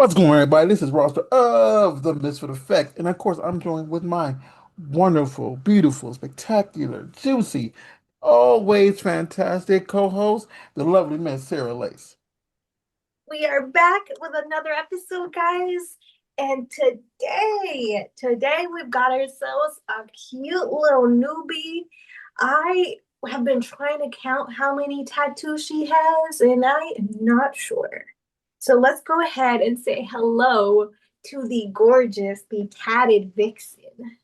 What's going on, everybody? This is Roster of the Misfit Effect, and of course, I'm joined with my wonderful, beautiful, spectacular, juicy, always fantastic co-host, the lovely Miss Sarah Lace. We are back with another episode, guys. And today we've got ourselves a cute little newbie. I have been trying to count how many tattoos she has, and I am not sure. So let's go ahead and say hello to the gorgeous, the tatted Vixen.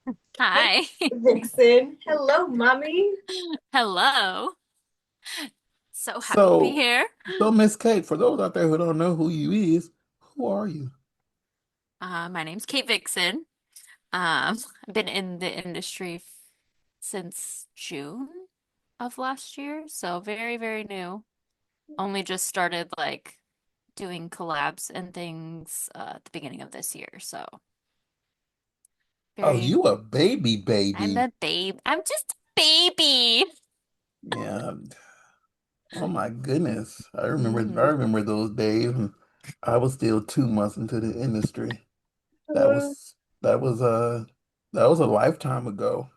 Hey, Hi. Vixen. Hello, mommy. Hello. So happy to be So, here. so Miss Kate, for those out there who don't know who you is, who are you? My name's Kate Vixen. I've been in the industry since June of last year, so very, very new. Only just started like doing collabs and things at the beginning of this year, so Oh, very. you a baby, I'm baby. a babe. I'm just a baby. Yeah. Oh my goodness. I remember I Hmm. remember those days when I was still 2 months into the industry. That Mhm. was that was that was a lifetime ago.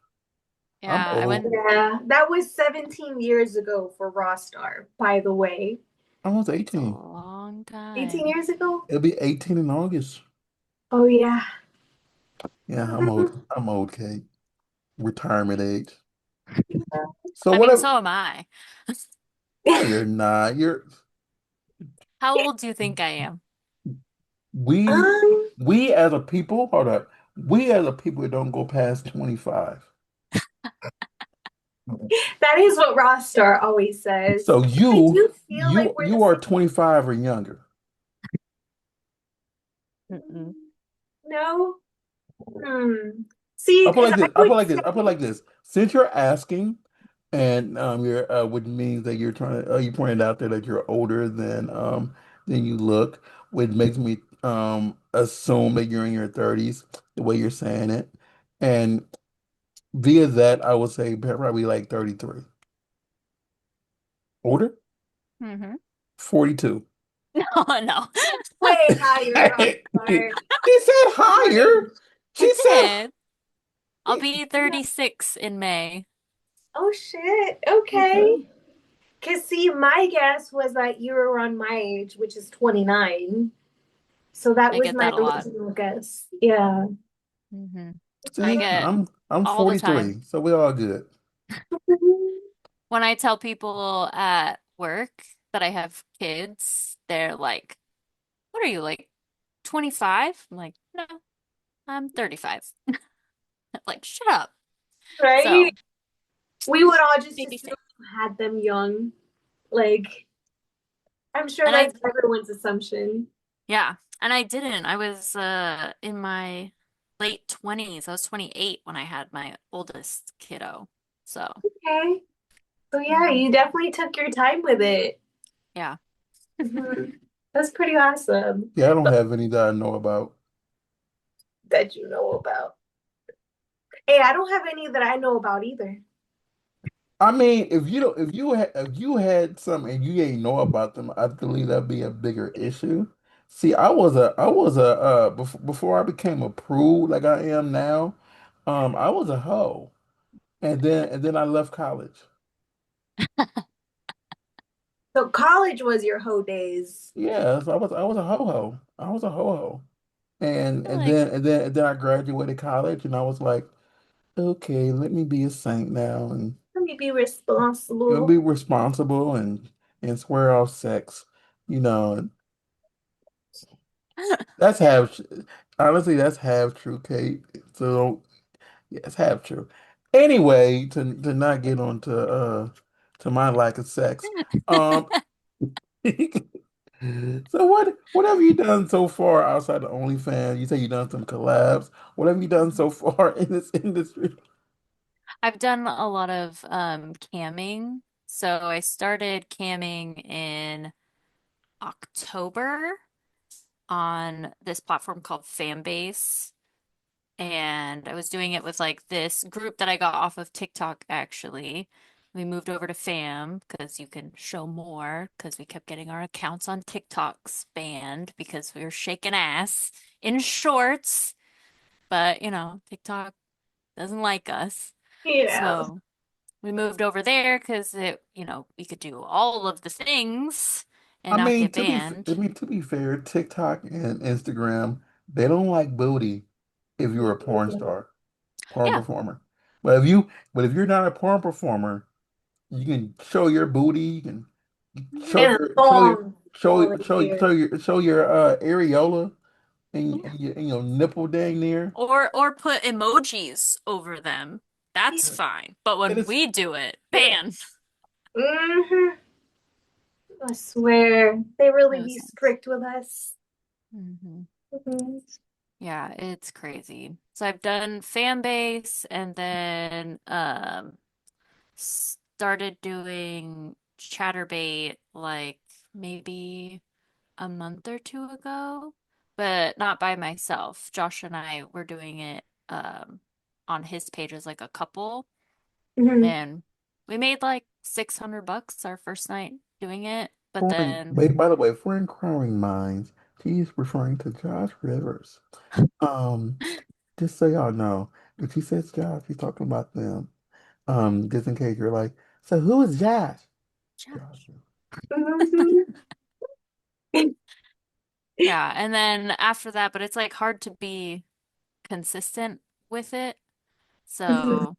I'm Yeah, I old. went. Yeah, that was 17 years ago for Rostar, by the way. I was It's a 18. long 18 time. years ago? It'll be 18 in August. Oh, yeah. Yeah, I'm old. I'm old, Kate. Retirement age. So I what mean, if, so am I. no, you're not. How old do you think I am? We Um, we as a people, hold up. We as a people don't go past 25. that is what Rostar always says. So I you do feel like you we're the you are same. 25 or younger. Mm-mm. No? Hmm. See, I put because like I this. I would put like this. I put say, like this. Since you're asking, and you're which means that you're trying to you pointed out there that you're older than you look, which makes me assume that you're in your 30s, the way you're saying it. And via that, I would say probably like 33. Older? Hmm. 42. No, no. way higher, She Rostar. said higher. Mhm. I She said did. I'll be 36 in May. Oh, shit. okay. Okay. Because, see, my guess was that you were around my age, which is 29. So that I was get my that a lot. original guess. Yeah. Hmm. I See, get I'm all the time. 43, so we all good. When I tell people at work that I have kids, they're like, "What are you, like 25?" I'm like, "No, I'm 35." Like, shut up. Right? So, We would all just baby assume face. you had them young. Like, I'm sure And I, that's everyone's assumption. yeah, and I didn't. I was in my late 20s. I was 28 when I had my oldest kiddo. So, Okay. So yeah, mhm. you definitely took your time with it. Yeah. That's pretty awesome Yeah, I don't have any that I know about. that you know about. Hey, I don't have any that I know about either. I mean, if you don't, if you had some and you ain't know about them, I believe that'd be a bigger issue. See, I was a before I became a prude like I am now, I was a hoe, and then I left college. So college was your hoe days. Yes, I was a ho ho. I was a ho ho, Like, and then I graduated college, and I was like, okay, let me be a saint now, and Let me be you'll responsible. be responsible and square off sex, you know. That's half, honestly, that's half true, Kate. So yeah, it's half true. Anyway, to not get on to my lack of sex. Um, so what have you done so far outside of OnlyFans? You say you done some collabs. What have you done so far in this industry? I've done a lot of camming. So I started camming in October on this platform called Fanbase. And I was doing it with like this group that I got off of TikTok actually. We moved over to Fam because you can show more because we kept getting our accounts on TikToks banned because we were shaking ass in shorts. But, TikTok doesn't like us. Yeah. So we moved over there because we could do all of the things and I not mean, get banned. to be fair, TikTok and Instagram, they don't like booty if you're a porn star, porn Yeah. performer. But if you're not a porn performer, you can show your booty, you can show And a your thong over here. show your areola Yeah. and your nipple dang near. Or put emojis over them. That's fine. But It when is we do it, ban. Hmm. I swear, they really No be sense. strict with us. Hmm. Mhm. Yeah, it's crazy. So I've done fan base and then started doing Chatterbait like maybe a month or two ago, but not by myself. Josh and I were doing it on his page as like a couple, Mhm. and we made like $600 our first night doing it. But pouring. then, Wait, by the way, for inquiring minds, he's referring to Josh Rivers. Um, just so y'all know, if he says Josh, he's talking about them. Just in case you're like, so who is Josh? Josh. Josh. Mhm. Yeah, and then after that, but it's like hard to be consistent with it. Mhm. So,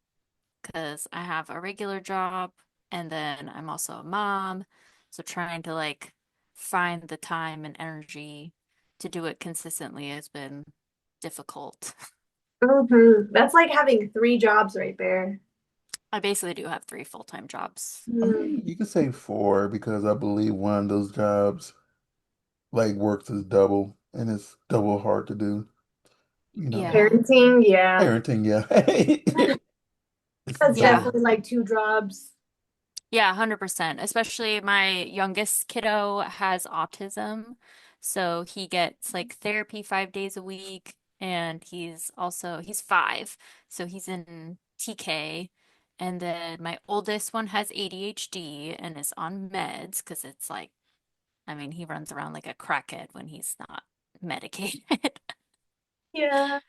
because I have a regular job and then I'm also a mom. So, trying to like find the time and energy to do it consistently has been difficult. Mhm. That's like having three jobs right there. I basically do have three full-time jobs. I Mm. mean, you can say four because I believe one of those jobs like works as double and it's double hard to do, you know. Yeah. Parenting, yeah. Parenting, yeah. It's That's Yeah. double. definitely like two jobs. Yeah, 100%. Especially my youngest kiddo has autism. So he gets like therapy 5 days a week. And he's 5. So he's in TK. And then my oldest one has ADHD and is on meds because it's like, I mean, he runs around like a crackhead when he's not medicated. Yeah.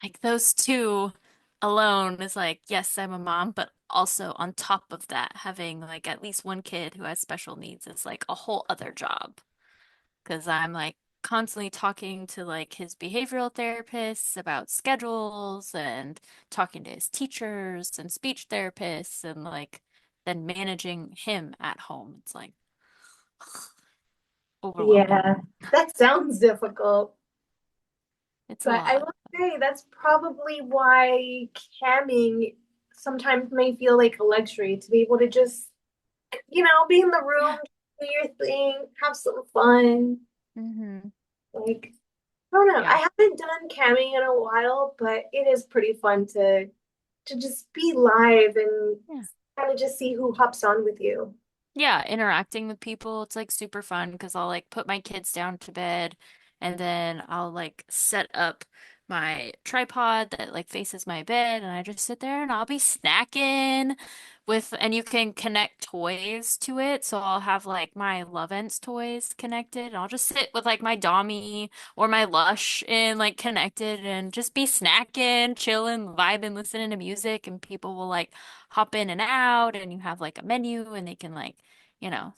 Like those two alone is like, yes, I'm a mom, but also on top of that, having like at least one kid who has special needs is like a whole other job. Because I'm like constantly talking to like his behavioral therapists about schedules and talking to his teachers and speech therapists and like then managing him at home. It's like overwhelming. Yeah. That sounds difficult. It's a But I lot. will say that's probably why camming sometimes may feel like a luxury to be able to just, be in the room, Yeah. do your thing, have some fun. Hmm. Like, I don't know. I Yeah. haven't done camming in a while, but it is pretty fun to just be live and Yeah. kind of just see who hops on with you. Yeah, interacting with people, it's like super fun because I'll like put my kids down to bed and then I'll like set up my tripod that like faces my bed and I just sit there and I'll be snacking and you can connect toys to it. So I'll have like my Lovense toys connected and I'll just sit with like my Dommy or my Lush and like connected and just be snacking, chilling, vibing, listening to music and people will like hop in and out and you have like a menu and they can like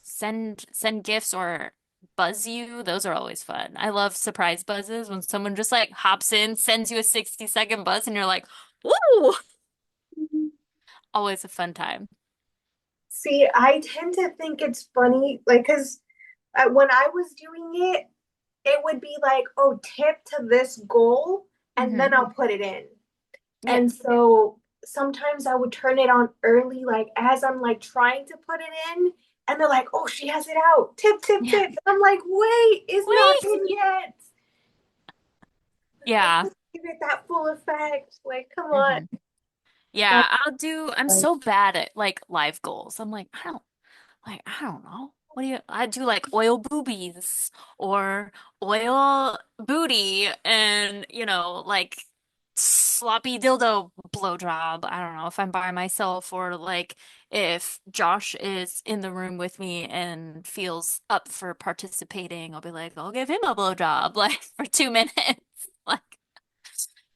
send gifts or buzz you. Those are always fun. I love surprise buzzes when someone just like hops in, sends you a 60-second buzz, and you're like, "Woo!" Always a fun time. See, I tend to think it's funny, like, because when I was doing it, it would be like, oh, tip to this goal, and then Hmm. I'll put it in. Yeah. And so sometimes I would turn it on early, like as I'm like trying to put it in, and they're like, oh, she has it out. Tip, tip, Yeah. tip. And I'm like, wait, it's not Wait. in yet. Like, Yeah. just give it that full effect. Like, come on. Hmm. But Yeah, I'm like, so bad at like live goals. I'm like, I don't know. What do I do like oil boobies or oil booty and, like sloppy dildo blowjob. I don't know if I'm by myself or like if Josh is in the room with me and feels up for participating, I'll be like, I'll give him a blowjob, like for 2 minutes. Like,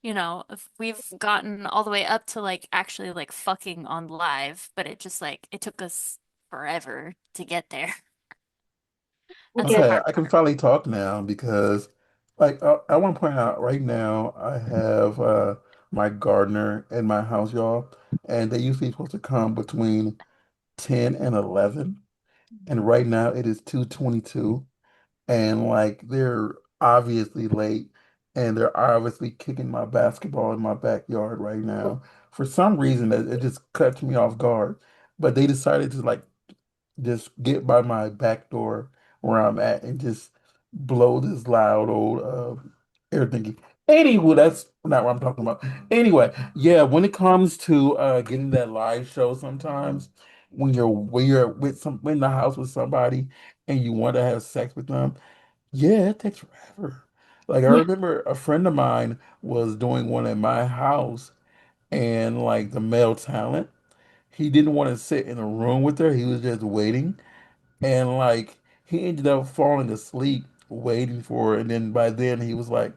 if we've gotten all the way up to like actually like fucking on live, but it just like it took us forever to get there. That's the Get Okay, hard I can part. finally talk now because, like, I want to point out right now, I have my gardener in my house, y'all, and they usually supposed to come between 10 and 11, and right now it is 2:22, and like they're obviously late, and they're obviously kicking my basketball in my backyard right now. For some reason, it just cuts me off guard, but they decided to like just get by my back door where I'm at and just blow this loud old air thingy. Anyway, that's not what I'm talking about. Anyway, yeah, when it comes to getting that live show sometimes when you're with some in the house with somebody and you want to have sex with them, yeah, it takes forever. Like I yeah, remember a friend of mine was doing one at my house and like the male talent, he didn't want to sit in a room with her. He was just waiting. And like he ended up falling asleep waiting for her. And then by then he was like,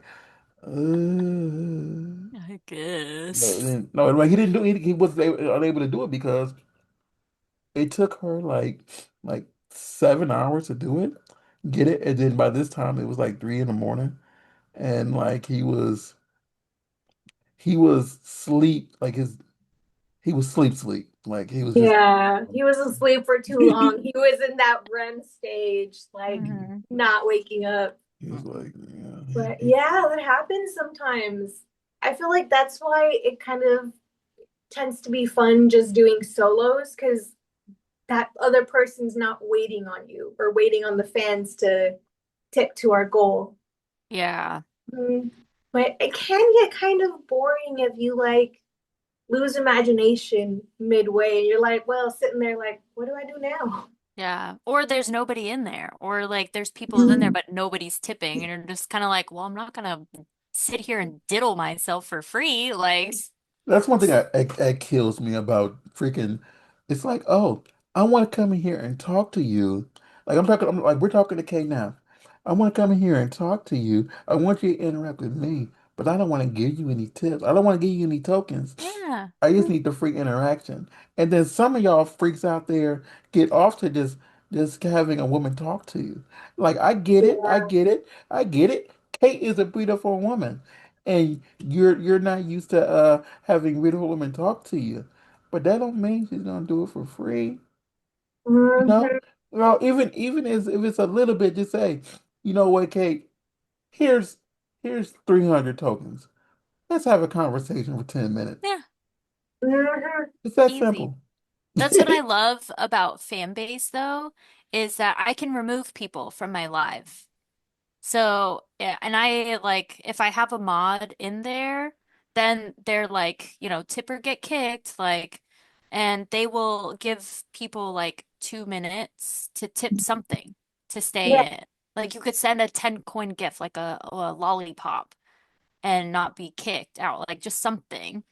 I no, guess. no, like he didn't do it. He was unable to do it because it took her like 7 hours to do it, get it. And then by this time it was like 3 in the morning. And like he was sleep, like he was sleep. Like he was just yeah. He was asleep for too long. He was in that REM stage, like Hmm. not waking up. he was like, yeah. But yeah, that happens sometimes. I feel like that's why it kind of tends to be fun just doing solos because that other person's not waiting on you or waiting on the fans to tip to our goal. Yeah. Mm. But it can get kind of boring if you like lose imagination midway and you're like, well, sitting there like, what do I do now? Yeah. Or there's nobody in there. Or like there's people in there, Mm. but nobody's tipping. And you're just kind of like, well, I'm not gonna sit here and diddle myself for free. Like, That's one thing that kills me about freaking. It's like, oh, I want to come in here and talk to you. Like I'm like we're talking to Kay now. I want to come in here and talk to you. I want you to interact with me, but I don't want to give you any tips. I don't want to give you any tokens. yeah. I just need the free interaction. And then some of y'all freaks out there get off to just having a woman talk to you. Like I get it, I Yeah. get it, I get it. Kate is a beautiful woman, and you're not used to having beautiful women talk to you. But that don't mean she's gonna do it for free. You know? Mhm. Well, even as if it's a little bit, just say, you know what, Kate? Here's here's 300 tokens. Let's have a conversation for 10 minutes. Yeah. Mhm. It's that Easy. simple. That's what I love about fan base though, is that I can remove people from my live. So, yeah, and I like if I have a mod in there, then they're like, tip or get kicked, like, and they will give people like 2 minutes to tip something to Yeah. stay in. Like you could send a 10 coin gift, like a lollipop, and not be kicked out, like just something.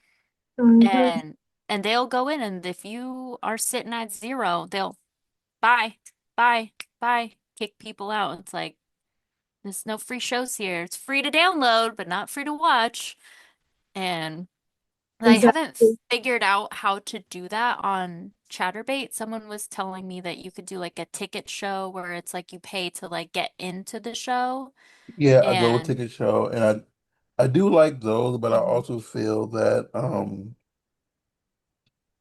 Mhm. And they'll go in, and if you are sitting at zero, they'll bye, bye, bye, kick people out. It's like there's no free shows here. It's free to download, but not free to watch. And I haven't Exactly. figured out how to do that on Chatterbait. Someone was telling me that you could do like a ticket show where it's like you pay to like get into the show. Yeah, a go And ticket show, and I do like those, but I Mhm. also feel that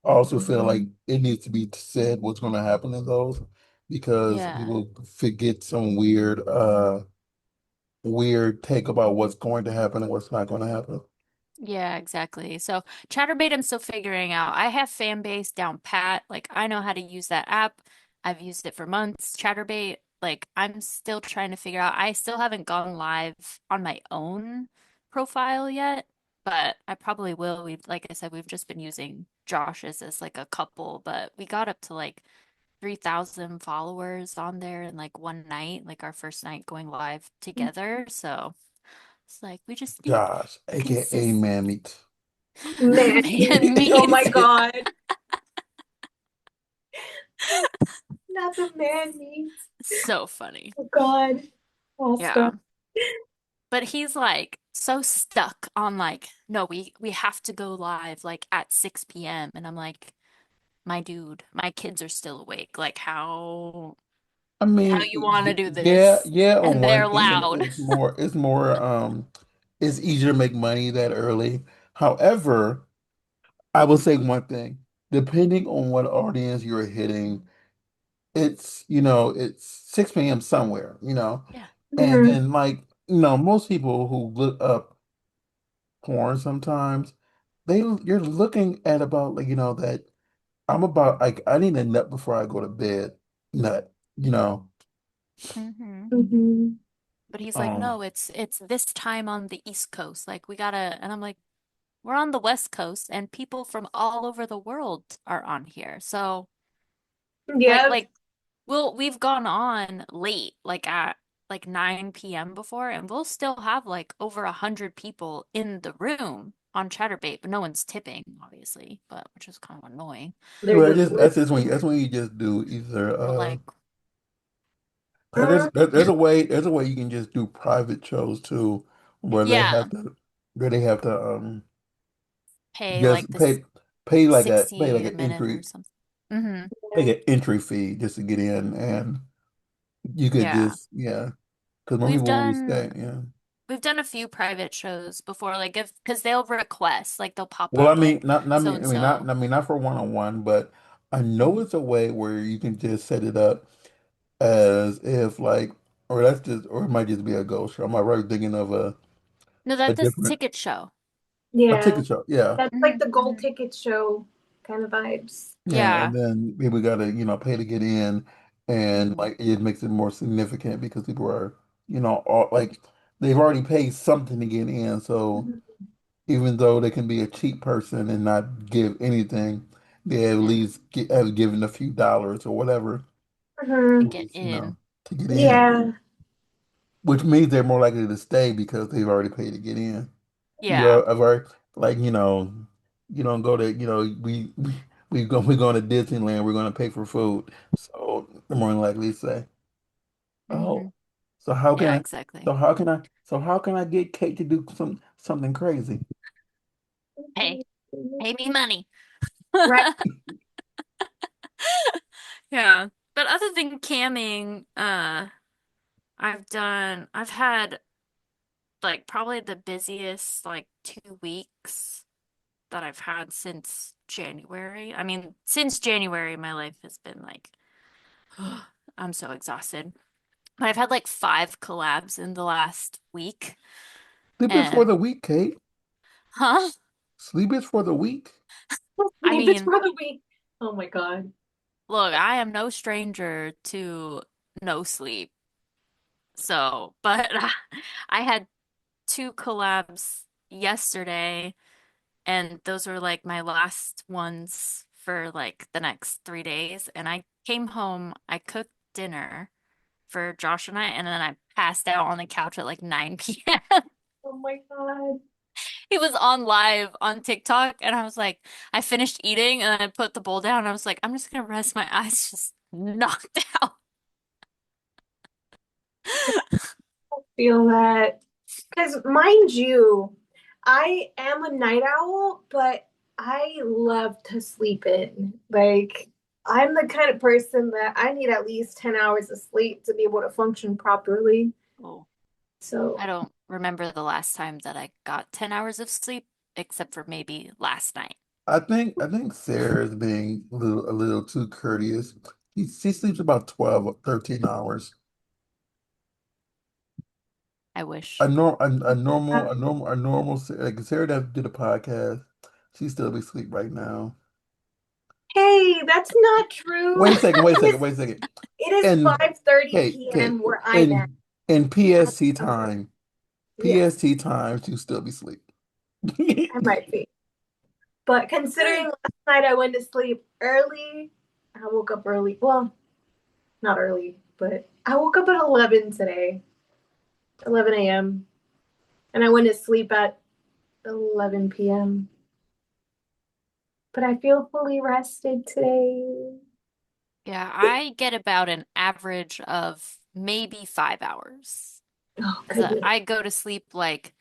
I also feel like it needs to be said what's going to happen in those because Yeah. people forget some weird take about what's going to happen and what's not going to happen. Yeah, exactly. So Chatterbait, I'm still figuring out. I have fan base down pat. Like I know how to use that app. I've used it for months. Chatterbait, like I'm still trying to figure out. I still haven't gone live on my own profile yet, but I probably will. Like I said, we've just been using Josh's as like a couple, but we got up to like 3,000 followers on there in like one night, like our first night going live together. So it's like we just need Josh, aka consist. Man Meat. Man, Man oh my meat. God. Not the man meat. So funny. Oh God. Yeah. Oscar. But he's like so stuck on like, no, we have to go live like at 6 p.m. And I'm like, my dude, my kids are still awake. Like I how mean, you want to do yeah, this? yeah, on And they're one end, loud. it's easier to make money that early. However, I will say one thing, depending on what audience you're hitting, it's 6 p.m. somewhere, Yeah. and Mhm. then like, most people who look up porn sometimes, you're looking at about like, that I'm about like I need a nut before I go to bed. Nut, you know. Hmm. Mhm. But he's like, Um, no, it's this time on the East Coast. Like we gotta, and I'm like, we're on the West Coast, and people from all over the world are on here. So like Yep. like we've gone on late, like at like 9 p.m. before, and we'll still have like over 100 people in the room on Chatterbait, but no one's tipping, obviously, but which is kind of annoying. They're well, just that's when you just do either But like, listening. there's a way you can just do private shows too, where they yeah, have to where they have to pay like just this pay like 60 a an minute or entry something. Hmm. fee just to get in, and you could Yeah. just, yeah, because more We've people will done stay, yeah. we've done a few private shows before, like if because they'll request, like they'll pop Well, I up mean, like not so me. and so. I mean, not for one-on-one, but I know it's a way where you can just set it up as if like, or it might just be a ghost show. I'm not really thinking of No, a that's this different ticket show. a Yeah. ticket show. Yeah, That's like Hmm. the gold Hmm. ticket show kind of vibes. yeah, and Yeah. then people gotta pay to get in, and Hmm. like it makes it more significant because people are all, like they've already paid something to get in, so. Mhm. Even though they can be a cheap person and not give anything, they at Yeah. least have given a few dollars or whatever, To Mhm. get just, in. to get in, Yeah. which means they're more likely to stay because they've already paid to get in. Yeah. I've already, like, you don't go to, we're going to Disneyland, we're going to pay for food. So they're more than likely to say, Hmm. oh, so how can Yeah, I, exactly. so how can I get Kate to do something crazy? Pay. Pay me money. Right. Yeah. But other than camming, I've had like probably the busiest like 2 weeks that I've had since January. I mean, since January, my life has been like, I'm so exhausted. But I've had like 5 collabs in the last week. Sleep is for And, the weak, Kate. huh? Sleep is for the weak. I Leave this mean, for the week. Oh my God. look, I am no stranger to no sleep. So, but I had 2 collabs yesterday, and those were like my last ones for like the next 3 days. And I came home, I cooked dinner for Josh and and then I passed out on the couch at like 9 p.m. Oh my God. He was on live on TikTok, and I was like, I finished eating, and I put the bowl down, and I was like, I'm just gonna rest my eyes just knocked out. Feel that. Because mind you, I am a night owl, but I love to sleep in. Like, I'm the kind of person that I need at least 10 hours of sleep to be able to function properly. Oh, So, I don't remember the last time that I got 10 hours of sleep, except for maybe last night. I think Sarah is being a little too courteous. She sleeps about 12 or 13 hours. I wish. A normal like Sarah that did a podcast, she still be asleep right now. hey, that's not true. Wait a second. It is And 5:30 Kate, p.m. where I'm at. in I'm PST hungry. time, Yeah, you still be asleep. I might be. But considering last night I went to sleep early, I woke up early. Well, not early, but I woke up at 11 today, 11 a.m. And I went to sleep at 11 p.m. But I feel fully rested today. Yeah, I get about an average of maybe 5 hours. Oh, Because goodness. I go to sleep like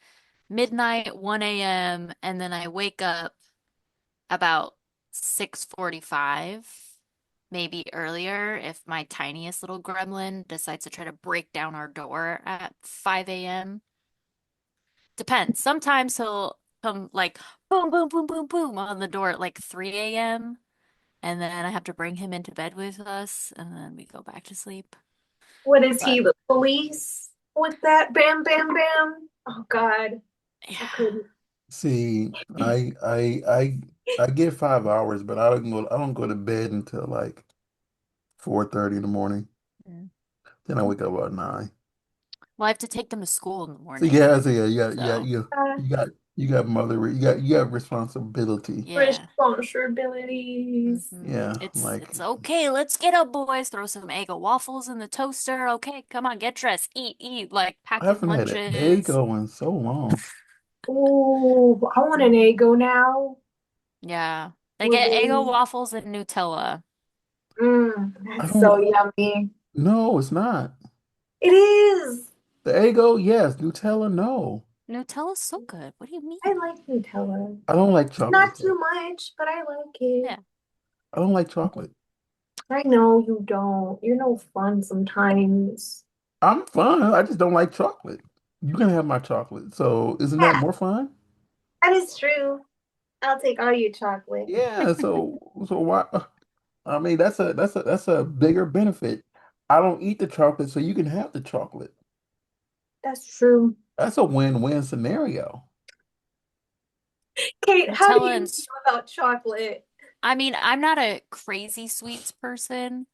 midnight, 1 a.m., and then I wake up about 6:45, maybe earlier if my tiniest little gremlin decides to try to break down our door at 5 a.m. Depends. Sometimes he'll come like boom, boom, boom, boom, boom on the door at like 3 a.m. And then I have to bring him into bed with us, and then we go back to sleep. What is But he, the police with that? Bam, bam, bam. Oh, God. I yeah. couldn't. See, I get 5 hours, but I don't go to bed until like 4:30 in the morning. Mm. Then I wake up about 9. Well, I have to take them to school in the morning. So yeah, So, you got you got responsibility. yeah. Responsibilities. Hmm. Yeah, like It's okay. Let's get up, boys. Throw some Eggo waffles in the toaster. Okay, come on, get dressed. Eat, eat. Like I pack them haven't had an egg lunches. in so long. Oh, I want an Eggo now. Yeah. They With get Eggo the waffles and Nutella. I that's so don't yummy. No, it's not. It is. The Eggo, yes. Nutella, no. Nutella's so good. What do you I mean? like Nutella. I don't like It's chocolate not stuff. too much, but I like it. Yeah. I don't like chocolate. I know you don't. You're no fun sometimes. I'm fun. I just don't like chocolate. You can have my chocolate. So isn't that Yeah, more fun? that is true. I'll take all your chocolate. Yeah, so why I mean that's a bigger benefit. I don't eat the chocolate, so you can have the chocolate. That's true. That's a win-win scenario. Kate, how do Nutella you and feel about chocolate? I mean, I'm not a crazy sweets person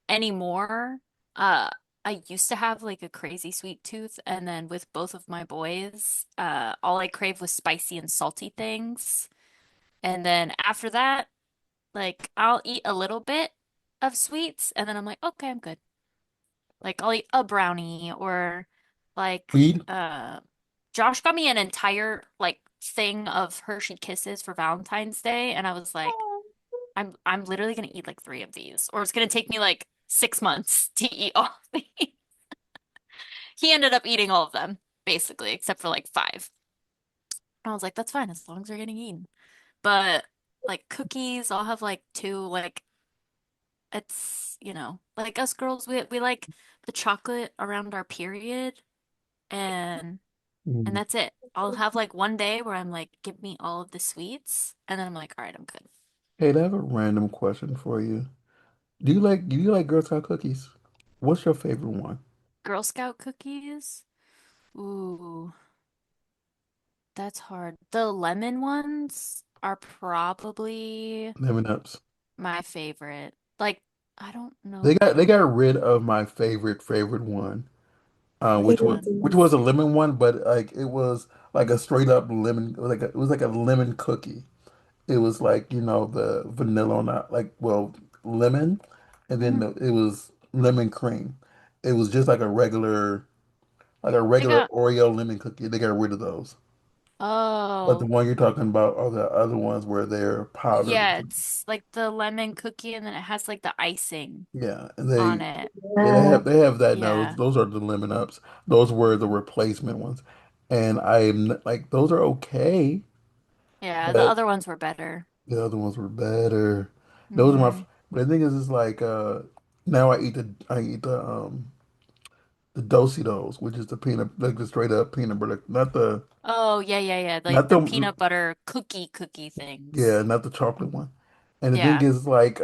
anymore. Uh, I used to have like a crazy sweet tooth, and then with both of my boys, all I craved was spicy and salty things. And then after that, like I'll eat a little bit of sweets, and then I'm like, okay, I'm good. Like I'll eat a brownie or like Weed? Josh got me an entire like thing of Hershey Kisses for Valentine's Day, and I was like, I'm literally gonna eat like three of these, or it's gonna take me like 6 months to eat all of these. He ended up eating all of them, basically, except for like five. And I was like, that's fine as long as they're getting eaten. But like cookies, I'll have like two. Like it's, like us girls, we like the chocolate around our period, and and Mm. that's it. I'll have like one day where I'm like, give me all of the sweets, and then I'm like, all right, I'm good. Hey, I have a random question for you. Do you like Girl Scout cookies? What's your favorite one? Girl Scout cookies? Ooh. That's hard. The lemon ones are probably Lemon Ups. my favorite. Like, I don't They know got rid of my favorite one. which one. Which was a lemon one, but like it was like a straight up lemon, it was like a lemon cookie. It was like, you know, the vanilla on that, like, well, lemon, and then Mhm. it was lemon cream. It was just like a They regular got, Oreo lemon cookie. They got rid of those. But the oh, one you're talking about are the other ones where they're powdered. yeah, it's like the lemon cookie and then it has like the icing Yeah, and on it. Yeah. they have that now. Yeah. Those are the lemon ups. Those were the replacement ones, and like those are okay, Yeah, the but other ones were better. the other ones were better. Those are Hmm. but the thing is like now I eat the Dositos, which is the peanut like the straight up peanut butter, Oh, yeah, yeah, yeah. Like not the the peanut butter cookie yeah, things. not the chocolate one. And the thing Yeah. is like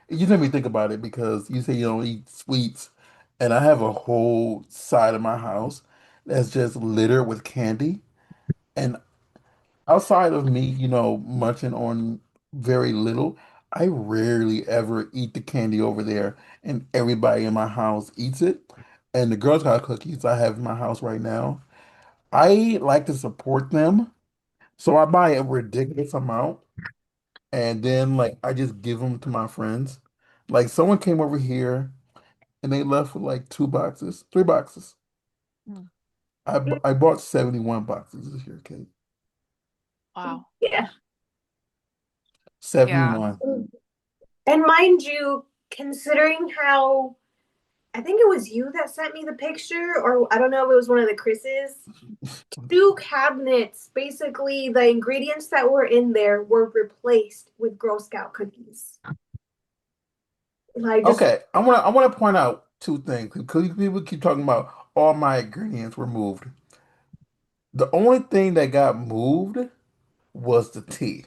it just made me think about it because you say you don't eat sweets, and I have a whole side of my house that's just littered with candy. And outside of me, you know, munching on very little, I rarely ever eat the candy over there, and everybody in my house eats it. And the Girl Scout cookies I have in my house right now, I like to support them, so I buy a ridiculous amount, and then like I just give them to my friends. Like someone came over here and they left with like 2 boxes, 3 boxes. Mm. I bought 71 boxes this year, Kate. Wow. Yeah. Yeah. 71. And mind you, considering how I think it was you that sent me the picture, or I don't know if it was one of the Chris's. Two cabinets, basically, the ingredients that were in there were replaced with Girl Scout cookies. Like just Okay, I wanna point out two things because people keep talking about all my ingredients were moved. The only thing that got moved was the tea,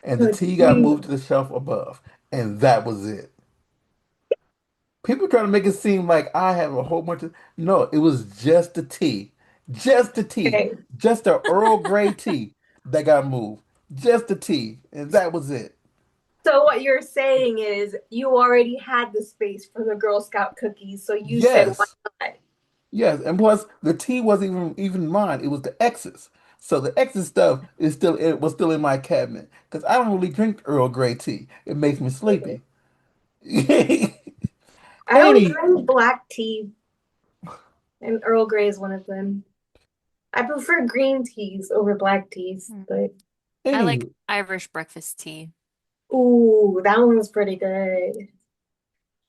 and the the tea got tea. moved to the shelf above, and that was it. People try to make it seem like I have a whole bunch of. No, it was just the tea, just the tea, Okay. just the Earl Grey tea that got moved, just the tea, and that was it. So what you're saying is you already had the space for the Girl Scout cookies, so you said why Yes. not? Yes, and plus the tea wasn't even mine. It was the X's. So the X's stuff is still it was still in my cabinet because I don't really drink Earl Grey tea. It makes me sleepy. I don't Any drink black tea, and Earl Grey is one of them. I prefer green teas over black teas, Hmm. but I like any Irish breakfast tea ooh, that one was pretty good.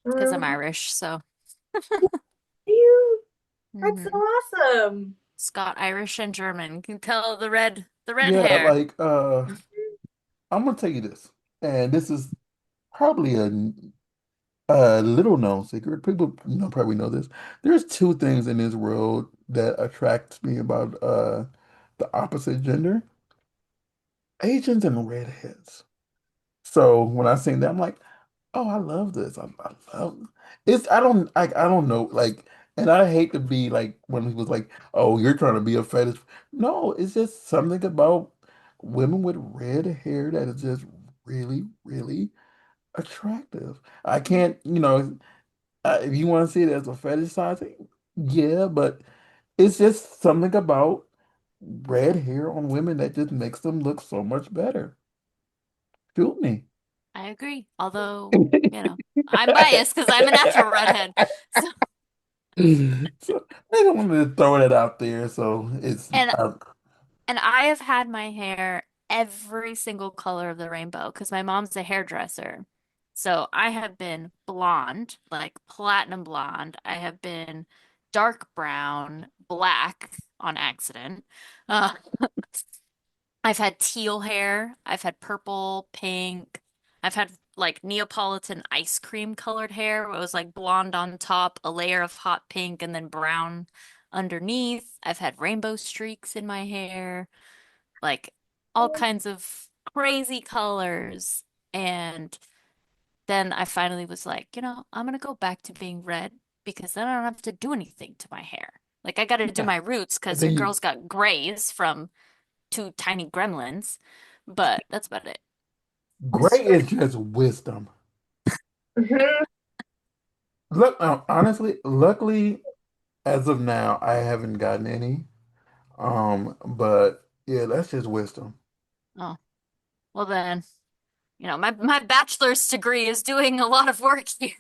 because I'm Um, Irish, so you, that's so hmm awesome. Scott, Irish, and German. You can tell the red yeah, hair. like I'm gonna tell you this, and this is probably a little known secret. People probably know this. There's two things in this world that attracts me about the opposite gender, Asians and redheads. So when I seen that, I'm like, oh, I love this. I love it's. I don't know. Like, and I hate to be like when he was like, oh, you're trying to be a fetish. No, it's just something about women with red hair that is just really, really attractive. I can't, if you want to see it as a fetish sizing, yeah, but it's just something about red hair on women that just makes them look so much better. Shoot me. I agree. Although, I'm biased because I'm a natural redhead. So, So I don't want to throw that out there. So it's and and I have had my hair every single color of the rainbow because my mom's a hairdresser. So I have been blonde, like platinum blonde. I have been dark brown, black on accident. Uh, I've had teal hair. I've had purple, pink. I've had like Neapolitan ice cream colored hair where it was like blonde on top, a layer of hot pink, and then brown underneath. I've had rainbow streaks in my hair, like all kinds of crazy colors. And then I finally was like, I'm gonna go back to being red because then I don't have to do anything to my hair. Like I got to do yeah. my roots And because your then you girl's got grays from two tiny gremlins, but that's about it. gray is just wisdom. Mhm. Look, honestly, luckily, as of now, I haven't gotten any. But yeah, that's just wisdom. Oh, well then, my bachelor's degree is doing a lot of work here.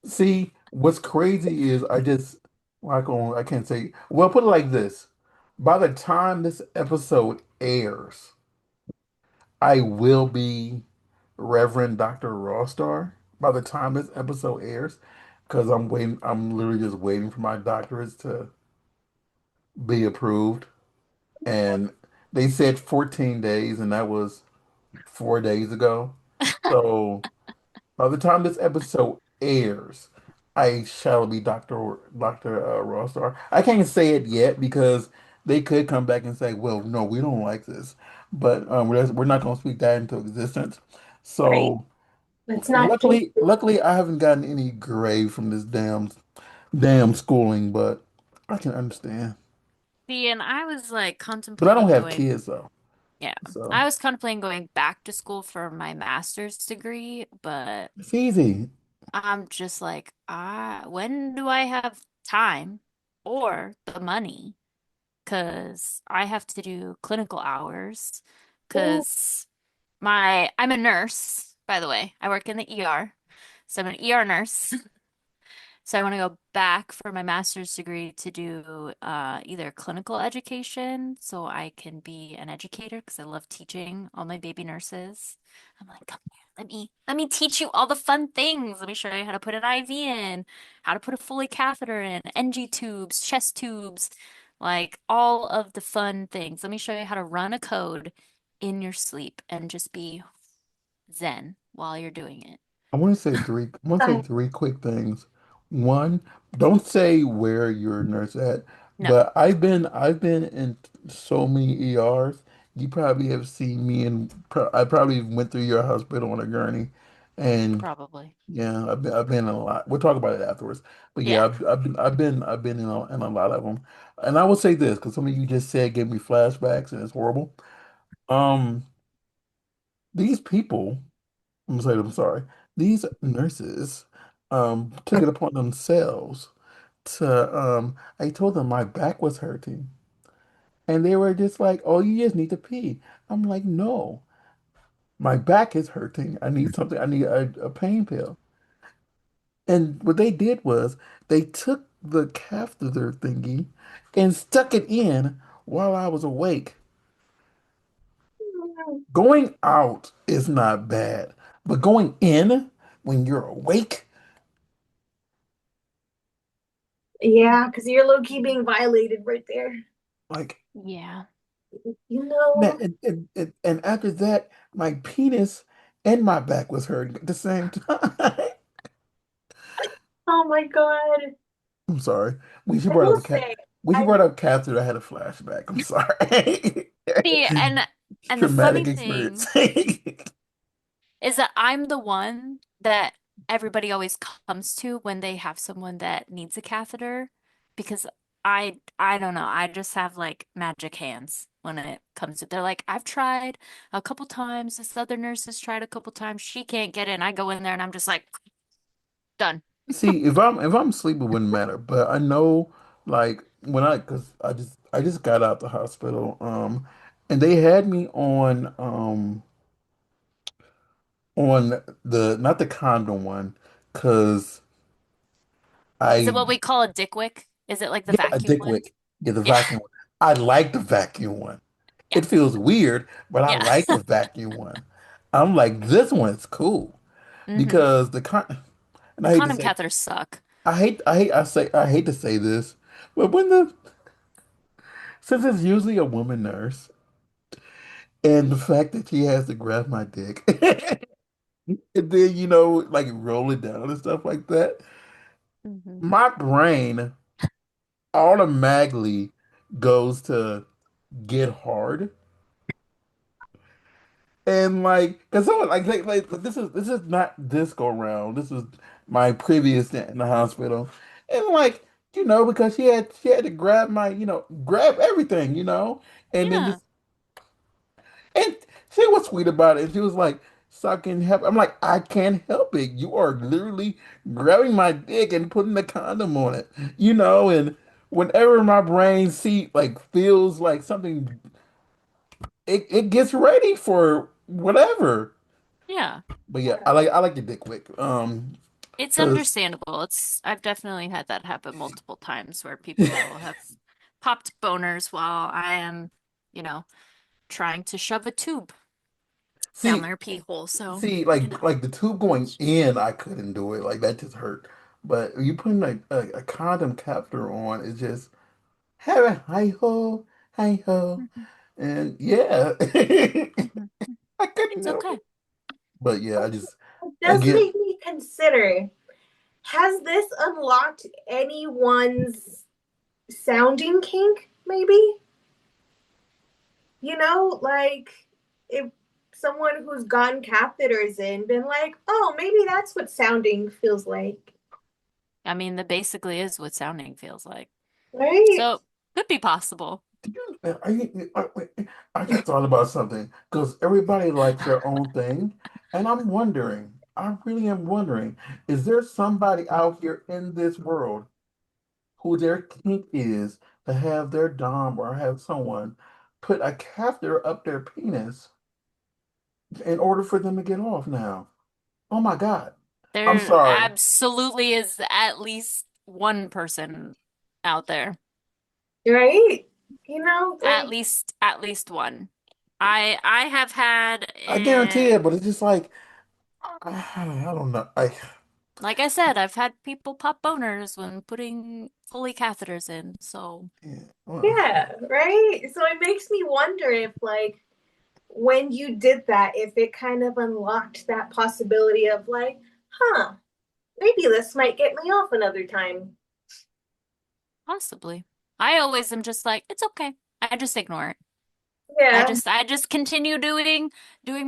See, what's crazy is I can't say, well, put it like this. By the time this episode airs, I will be Reverend Dr. Rawstar by the time this episode airs, because I'm literally just waiting for my doctorates to be approved. And they said 14 days, and that was 4 days ago. So by the time this episode airs, I shall be Dr. Rawstar. I can't say it yet because they could come back and say, well, no, we don't like this. But we're not going to speak that into existence. Right. So Let's not jinx luckily, I haven't gotten any grade from this damn schooling, but I can understand. See, and I was like But I don't contemplating have going, kids though, yeah, so I was contemplating going back to school for my master's degree, but it's easy. I'm just like, when do I have time or the money? Because I have to do clinical hours. it. Because I'm a nurse, by the way. I work in the ER. So I'm an ER nurse. So I want to go back for my master's degree to do either clinical education so I can be an educator because I love teaching all my baby nurses. I'm like, come here. let me teach you all the fun things. Let me show you how to put an IV in, how to put a Foley catheter in, NG tubes, chest tubes, like all of the fun things. Let me show you how to run a code in your sleep and just be zen while you're doing it. I want to say three quick things. One, don't say where your nurse at, No, but I've been in so many ERs. You probably have seen me and I probably went through your hospital on a gurney, and probably. yeah, I've been in a lot. We'll talk about it afterwards. But yeah, Yeah. I've been in a lot of them. And I will say this because something you just said gave me flashbacks and it's horrible. Um, these people. I'm saying I'm sorry. These nurses took it upon themselves to I told them my back was hurting. And they were just like, "Oh, you just need to pee." I'm like, "No. My back is hurting. I need something. I need a pain pill." And what they did was they took the catheter thingy and stuck it in while I was awake. Going out is not bad, but going in when you're awake, Yeah, because you're low key being violated right there. like Yeah. You man, know, and after that, my penis and my back was hurting at the same time. oh my God. I'm sorry. When she I brought up will the cat, say, when she I brought up catheter, I had a flashback. I'm sorry. See, and the funny Traumatic experience. thing is that I'm the one that everybody always comes to when they have someone that needs a catheter because I don't know, I just have like magic hands when it comes to they're like, I've tried a couple times, this other nurse has tried a couple times, she can't get in. I go in there and I'm just like, done. See, if I'm asleep, it wouldn't matter. But I know, like when because I just got out the hospital, and they had me on the not the condom one, because Is it I what we call a dick wick? Is it like the yeah a vacuum dick one? wick, yeah the Yeah. vacuum one. I like the vacuum one. Yeah. It feels weird, but I Yeah. like the vacuum one. I'm like this one's cool hmm because and The I hate to condom say catheters suck. I hate to say this, but when the since it's usually a woman nurse. And the fact that she has to grab my dick and then, like roll it down and stuff like that, hmm my brain automatically goes to get hard. And like, cause someone like this is not this go round. This is my previous stint in the hospital. And like, because she had to grab my, grab everything, and then Yeah. just And she was sweet about it. She was like, "Stop getting help." I'm like, "I can't help it. You are literally grabbing my dick and putting the condom on it, And whenever my brain feels like something, it gets ready for whatever. Yeah. But yeah, I like the dick quick. It's Cause understandable. I've definitely had that happen multiple times where people have popped boners while I am, you know, trying to shove a tube down see their pee hole. So, see you know. like the tube going in, I couldn't do it. Like that just hurt. But you putting a condom captor on, it just. Have a hi ho, hi ho. Mhm, And yeah, mhm. I couldn't It's help it. okay. But yeah, it does again, make me consider, has this unlocked anyone's sounding kink, maybe? Like if someone who's gotten catheters in been like, oh, maybe that's what sounding feels like, I mean, that basically is what sounding feels like. right? So, could be possible. do I just thought about something because everybody likes their own thing. And I'm wondering, I really am wondering, is there somebody out here in this world who their kink is to have their dom or have someone put a catheter up their penis in order for them to get off now? Oh my God. I'm There sorry. absolutely is at least one person out there. Right? At Like, least at least one. I have had I guarantee it, uh, but it's just like I don't know. I Like I said, I've had people pop boners when putting Foley catheters in, so yeah, well, Yeah, right? So it makes me wonder if, like, when you did that, if it kind of unlocked that possibility of, like, huh, maybe this might get me off another time. possibly. I always am just like, it's okay. I just ignore it. Yeah, I just continue doing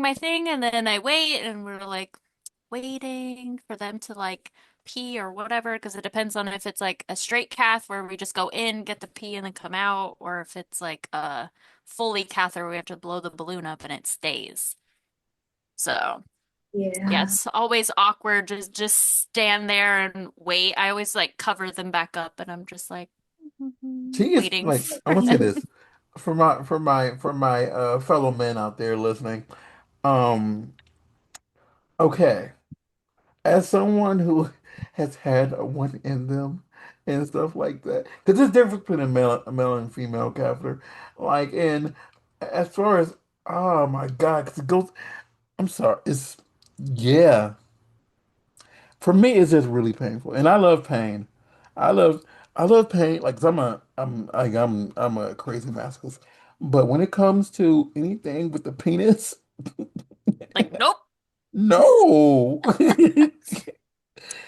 my thing and then I wait and we're like waiting for them to like pee or whatever because it depends on if it's like a straight cath where we just go in, get the pee and then come out, or if it's like a fully cath where we have to blow the balloon up and it stays. So yeah, yeah. it's always awkward just stand there and wait. I always like cover them back up and I'm just like she is waiting. like I want to say this for my fellow men out there listening. Um, okay, as someone who has had one in them and stuff like that, because there's difference between a male and female catheter. Like, and as far as oh my God, because it goes. I'm sorry. It's yeah. For me, it's just really painful, and I love pain. I love I love pain. Like 'cause I'm a crazy masochist. But when it comes to anything with the penis, Like, nope. no.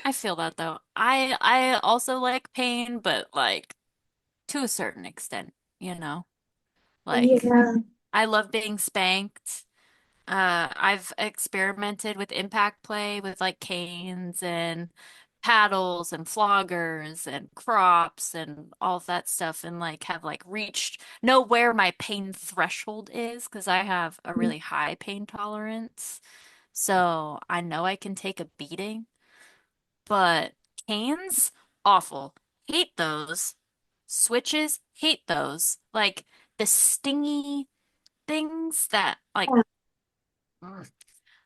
I feel that though. I also like pain, but like to a certain extent, you know. Like Yeah. I love being spanked. I've experimented with impact play with like canes and paddles and floggers and crops and all of that stuff and like have like reached know where my pain threshold is because I have a really high pain tolerance. So I know I can take a beating. But canes, awful. Hate those. Switches, hate those. Like the stingy things that like mm,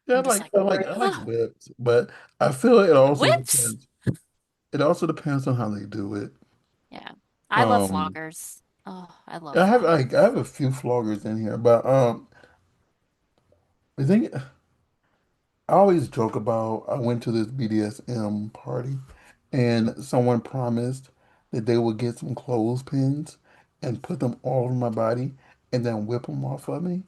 Yeah, I'm just like, I like ugh. whips, but I feel it also Whips? depends. It also depends on how they do it. Yeah. I love Um, floggers. Oh, I love floggers. I have a few floggers in here, but the thing. I always joke about I went to this BDSM party and someone promised that they would get some clothespins and put them all over my body and then whip them off of me.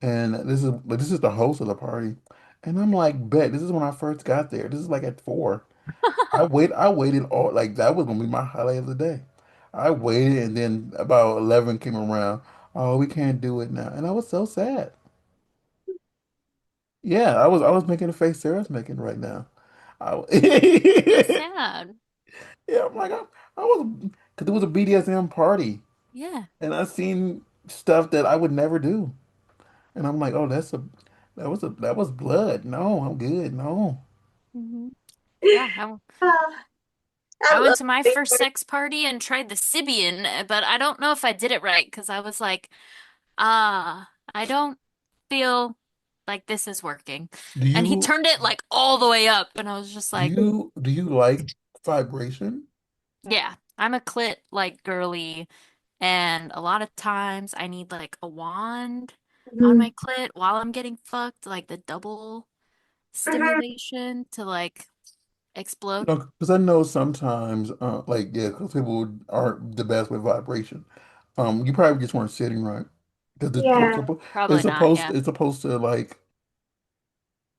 And this is the host of the party. And I'm like, bet this is when I first got there. This is like at 4. I waited all like that was gonna be my highlight of the day. I waited and then about 11 came around. Oh, we can't do it now. And I was so sad. Yeah, I was making the face Sarah's making right now. So sad. Yeah, I'm like I was because it was a BDSM party Yeah. and I seen stuff that I would never do, and I'm like, oh, that was blood. No, I'm good. No, Hmm. Yeah. Ah, I I went love to my it. first sex party and tried the Sibian, but I don't know if I did it right because I was like, I don't feel like this is working. do And he you turned it like all the way up, and I was just like, do you like vibration? yeah, I'm a clit like girly, and a lot of times I need like a wand on Mhm. my clit while I'm getting fucked, like the double stimulation to like explode. No, because I know sometimes, like yeah, because people aren't the best with vibration. You probably just weren't sitting right because Yeah. Probably not, yeah. it's supposed to like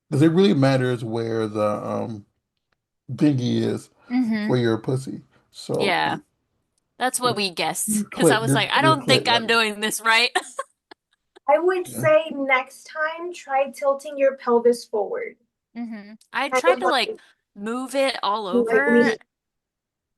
because it really matters where the thingy is Hmm. for your pussy. So Yeah, that's what we guessed. Because I was like, I your don't think clit, I'm right? doing this right. I would Yeah. say next time try tilting your pelvis forward. I Kind tried of to like move it all like over, lean.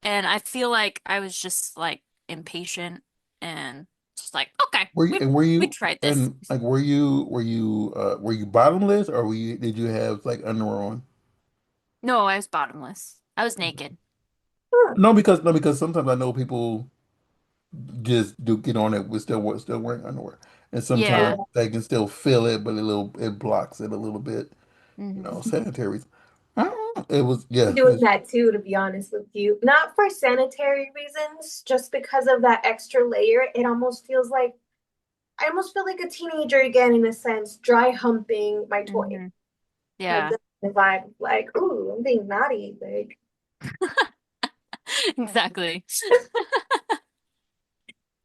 and I feel like I was just like impatient and just like, okay, Were we you tried this. and like were you bottomless or did you have like underwear on? No, I was bottomless. I was naked. Huh. No, because sometimes I know people just do get on it with still wearing underwear, and sometimes Yeah. Yeah. they can still feel it, but it blocks it a little bit. You know, Hmm. sanitary. I don't know. It was yeah. Doing that too, to be honest with you. Not for sanitary reasons, just because of that extra layer. It almost feels like I almost feel like a teenager again in a sense, dry humping my toy. Hmm. Like Yeah. the vibe of like, ooh, I'm being naughty. Exactly.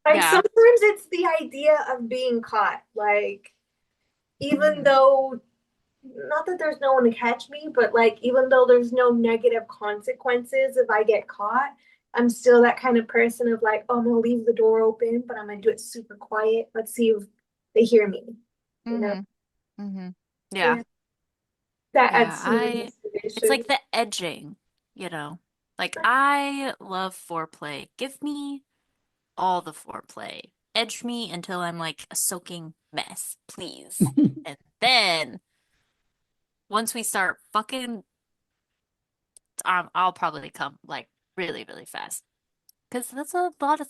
Like Yeah. sometimes it's the idea of being caught. Like, even Hmm. though not that there's no one to catch me, but like even though there's no negative consequences if I get caught, I'm still that kind of person of like, oh, I'm gonna leave the door open, but I'm gonna do it super quiet. Let's see if they hear me, you know? Hmm. Hmm. Yeah. Yeah, that Yeah. adds to my It's like motivation. the edging, you know? Like I love foreplay. Give me all the foreplay. Edge me until I'm like a soaking mess, please. And then once we start fucking, I'll probably come like really, really fast. Because that's a lot of,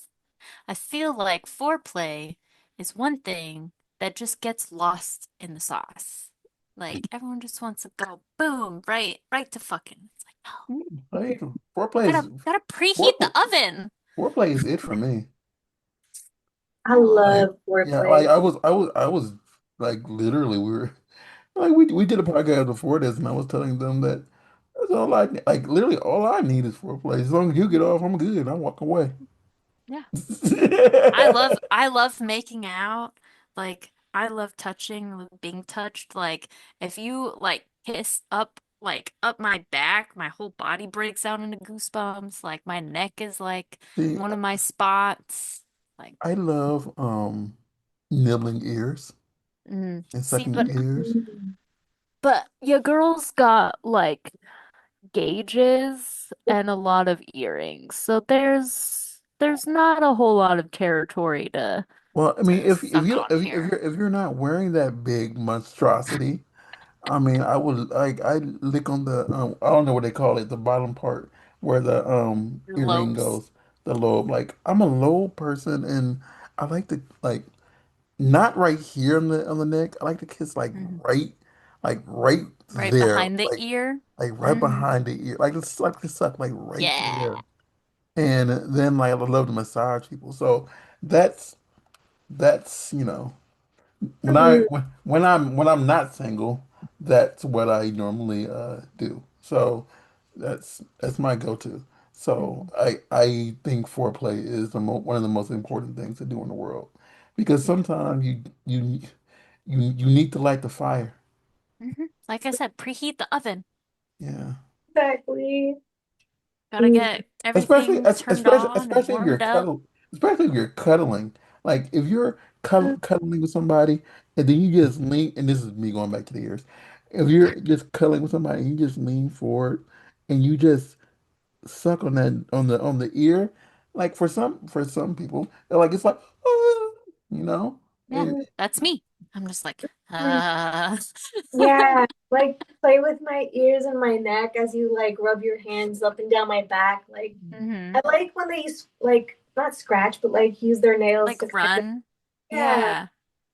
I feel like foreplay is one thing that just gets lost in the sauce. Like everyone just wants to go boom, right to fucking. It's like, no, Like foreplay is gotta preheat the foreplay, oven. foreplay is it for me. I Like, love yeah, like foreplay. I was like literally we were like we did a podcast before this, and I was telling them that that's all I like. Literally, all I need is foreplay. As long as you get off, I'm good. I walk away. Yeah. I love making out. Like I love touching, being touched. Like if you like kiss up like up my back, my whole body breaks out into goosebumps. Like my neck is like See, one of my spots. Like I love nibbling ears and see, sucking ears. Mm. but your girl's got like gauges and a lot of earrings. So there's not a whole lot of territory Well, I mean, to if suck you on here. if you're not wearing that big monstrosity, I mean, I would like I lick on the I don't know what they call it, the bottom part where the Your earring lobes. goes, the lobe. Like I'm a low person and I like to like not right here on the neck. I like to kiss Hmm. like right Right there, behind the ear. like right Hmm. behind the ear. Like to suck like right Yeah. there. And then like I love to massage people. So that's that's when I Mm. when I'm not single, that's what I normally do. So that's my go-to. So Hmm. I think foreplay is one of the most important things to do in the world because Yeah. sometimes you need to light the fire. Like I said, preheat the oven. Yeah. Exactly. Gotta Mm. get everything turned on and Especially if you're warmed up. especially if you're cuddling. Like if you're cuddling with somebody and then you just lean, and this is me going back to the ears. If you're just cuddling with somebody and you just lean forward and you just suck on that on the ear, like for some people, they're like it's like "Ah," you know, Yeah, and that's me. I'm just like, Mm. Yeah, like play with my ears and my neck as you like rub your hands up and down my back. Like hmm I like when they like not scratch, but like use their nails like to kind of run. yeah, Yeah.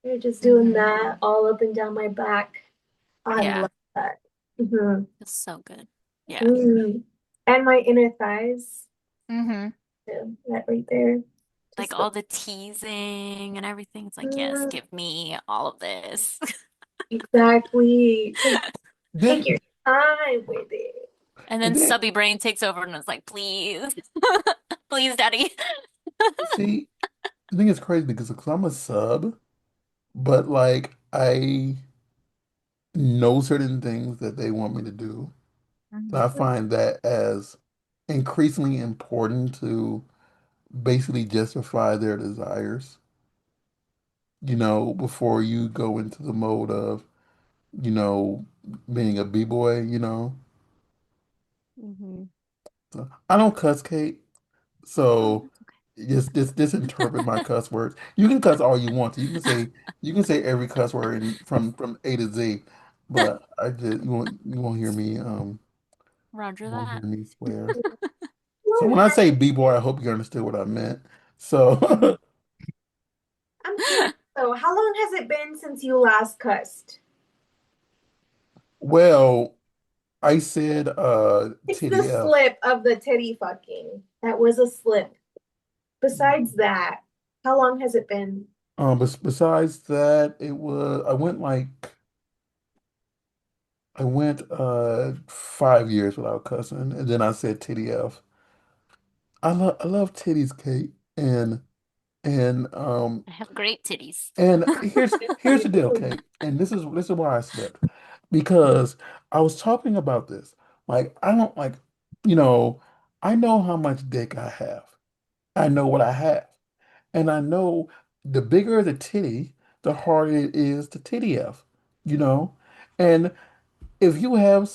they're just doing Hmm. that all up and down my back. I Yeah. love that. Hmm. It's so good. Yeah. Mm. And my inner thighs, Hmm. too, that right there. Like Just the all the teasing and everything. It's like, yes, mm, give me all of this. exactly. Just take then your time with it. And and then then subby brain takes over and it's like, please, please, daddy. see I think it's crazy because I'm a sub, but like I know certain things that they want me to do. So I Hmm. find that as increasingly important to basically justify their desires, before you go into the mode of, you know, being a b-boy, Hmm. So, I don't cuss, Kate, so just interpret my cuss words. You can cuss all you want to. You can say every cuss word from A to Z, but I just you won't hear me Roger you won't hear that. me swear. So Well, when I say b-boy, I hope you understood what I meant. Mhm. So I'm curious though, how long has it been since you last cussed? well, I said It's the titty F. slip of the titty fucking. That was a slip. Besides that, how long has it been? But besides that, I went like I went 5 years without cussing, and then I said titty F. I love titties, Kate, and I have great titties. and here's the deal, Kate, and this is why I slipped because I was talking about this. Like I don't like, you know, I know how much dick I have. I know what I have, and I know the bigger the titty, the harder it is to titty F. You know, and if you have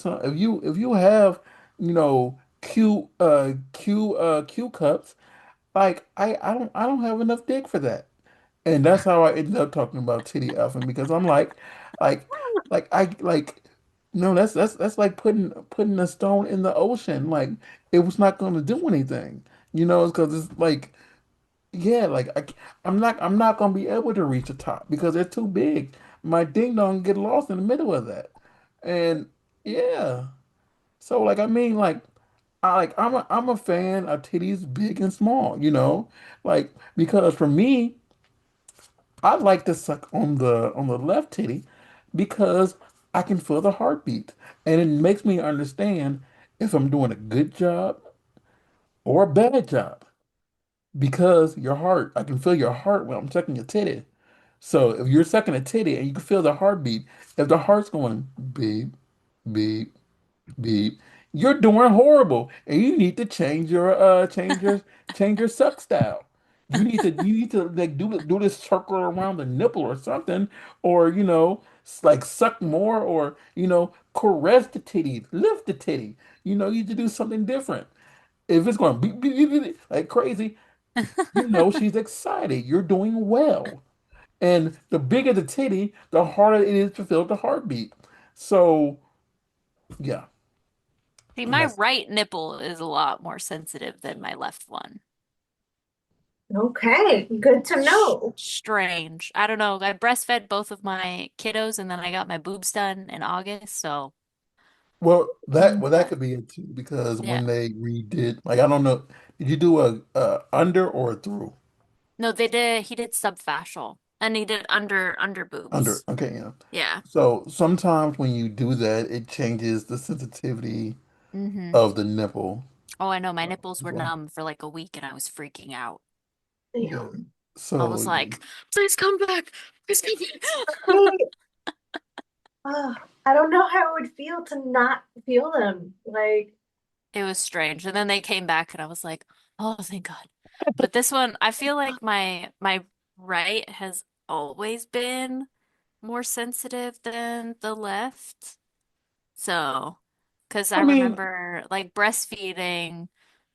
Q cups, like I don't have enough dick for that. And that's how I ended up talking about titty effing because I'm like like no, that's like putting a stone in the ocean. Like it was not going to do anything. It's because it's like yeah, like I'm not going to be able to reach the top because they're too big. My ding dong get lost in the middle of that. And yeah. So like I mean like I'm a fan of titties big and small, Like because for me, I like to suck on the left titty because I can feel the heartbeat and it makes me understand if I'm doing a good job or a bad job because I can feel your heart when I'm sucking your titty. So if you're sucking a titty and you can feel the heartbeat, if the heart's going beep, beep, beep, you're doing horrible, and you need to change your suck style. You need to like do this circle around the nipple or something, or like suck more, or caress the titty, lift the titty. You need to do something different. If it's going beep, beep, beep, beep, like crazy, she's excited. You're doing well. And the bigger the titty, the harder it is to feel the heartbeat. So yeah, See, and my that's right nipple is a lot more sensitive than my left one. Okay, good to know. Strange. I don't know. I breastfed both of my kiddos and then I got my boobs done in August, so that but could be it too because yeah. when they redid, like I don't know, did you do a under or a through? No, he did subfascial and he did under Under, boobs. okay, yeah. Yeah. So sometimes when you do that, it changes the sensitivity Hmm. of the nipple Oh, I know. My nipples as were well. numb for like a week and I was freaking out. Yeah. Damn. I So was yeah. like, please come back. Please come back. Hey, I don't know how it would feel to not feel them. Like, It was strange. And then they came back and I was like, oh, thank God. But this one, I feel like my right has always been more sensitive than the left. So, because I I mean, remember like breastfeeding,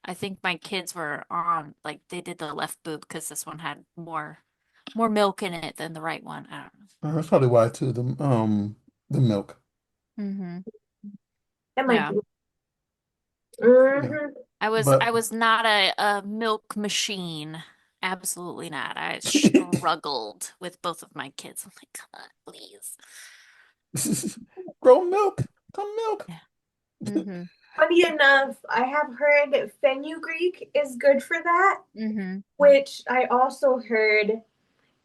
I think my kids were on like they did the left boob because this one had more milk in it than the right one. I don't that's probably why too. The milk. know. Hmm. that might Yeah. be. Yeah. Hmm. I But was not a milk machine. Absolutely not. I struggled with both of my kids. I'm like, come on, please. grow milk. Come milk. Yeah. Hmm. Funny enough, I have heard fenugreek is good for that, Hmm. which I also heard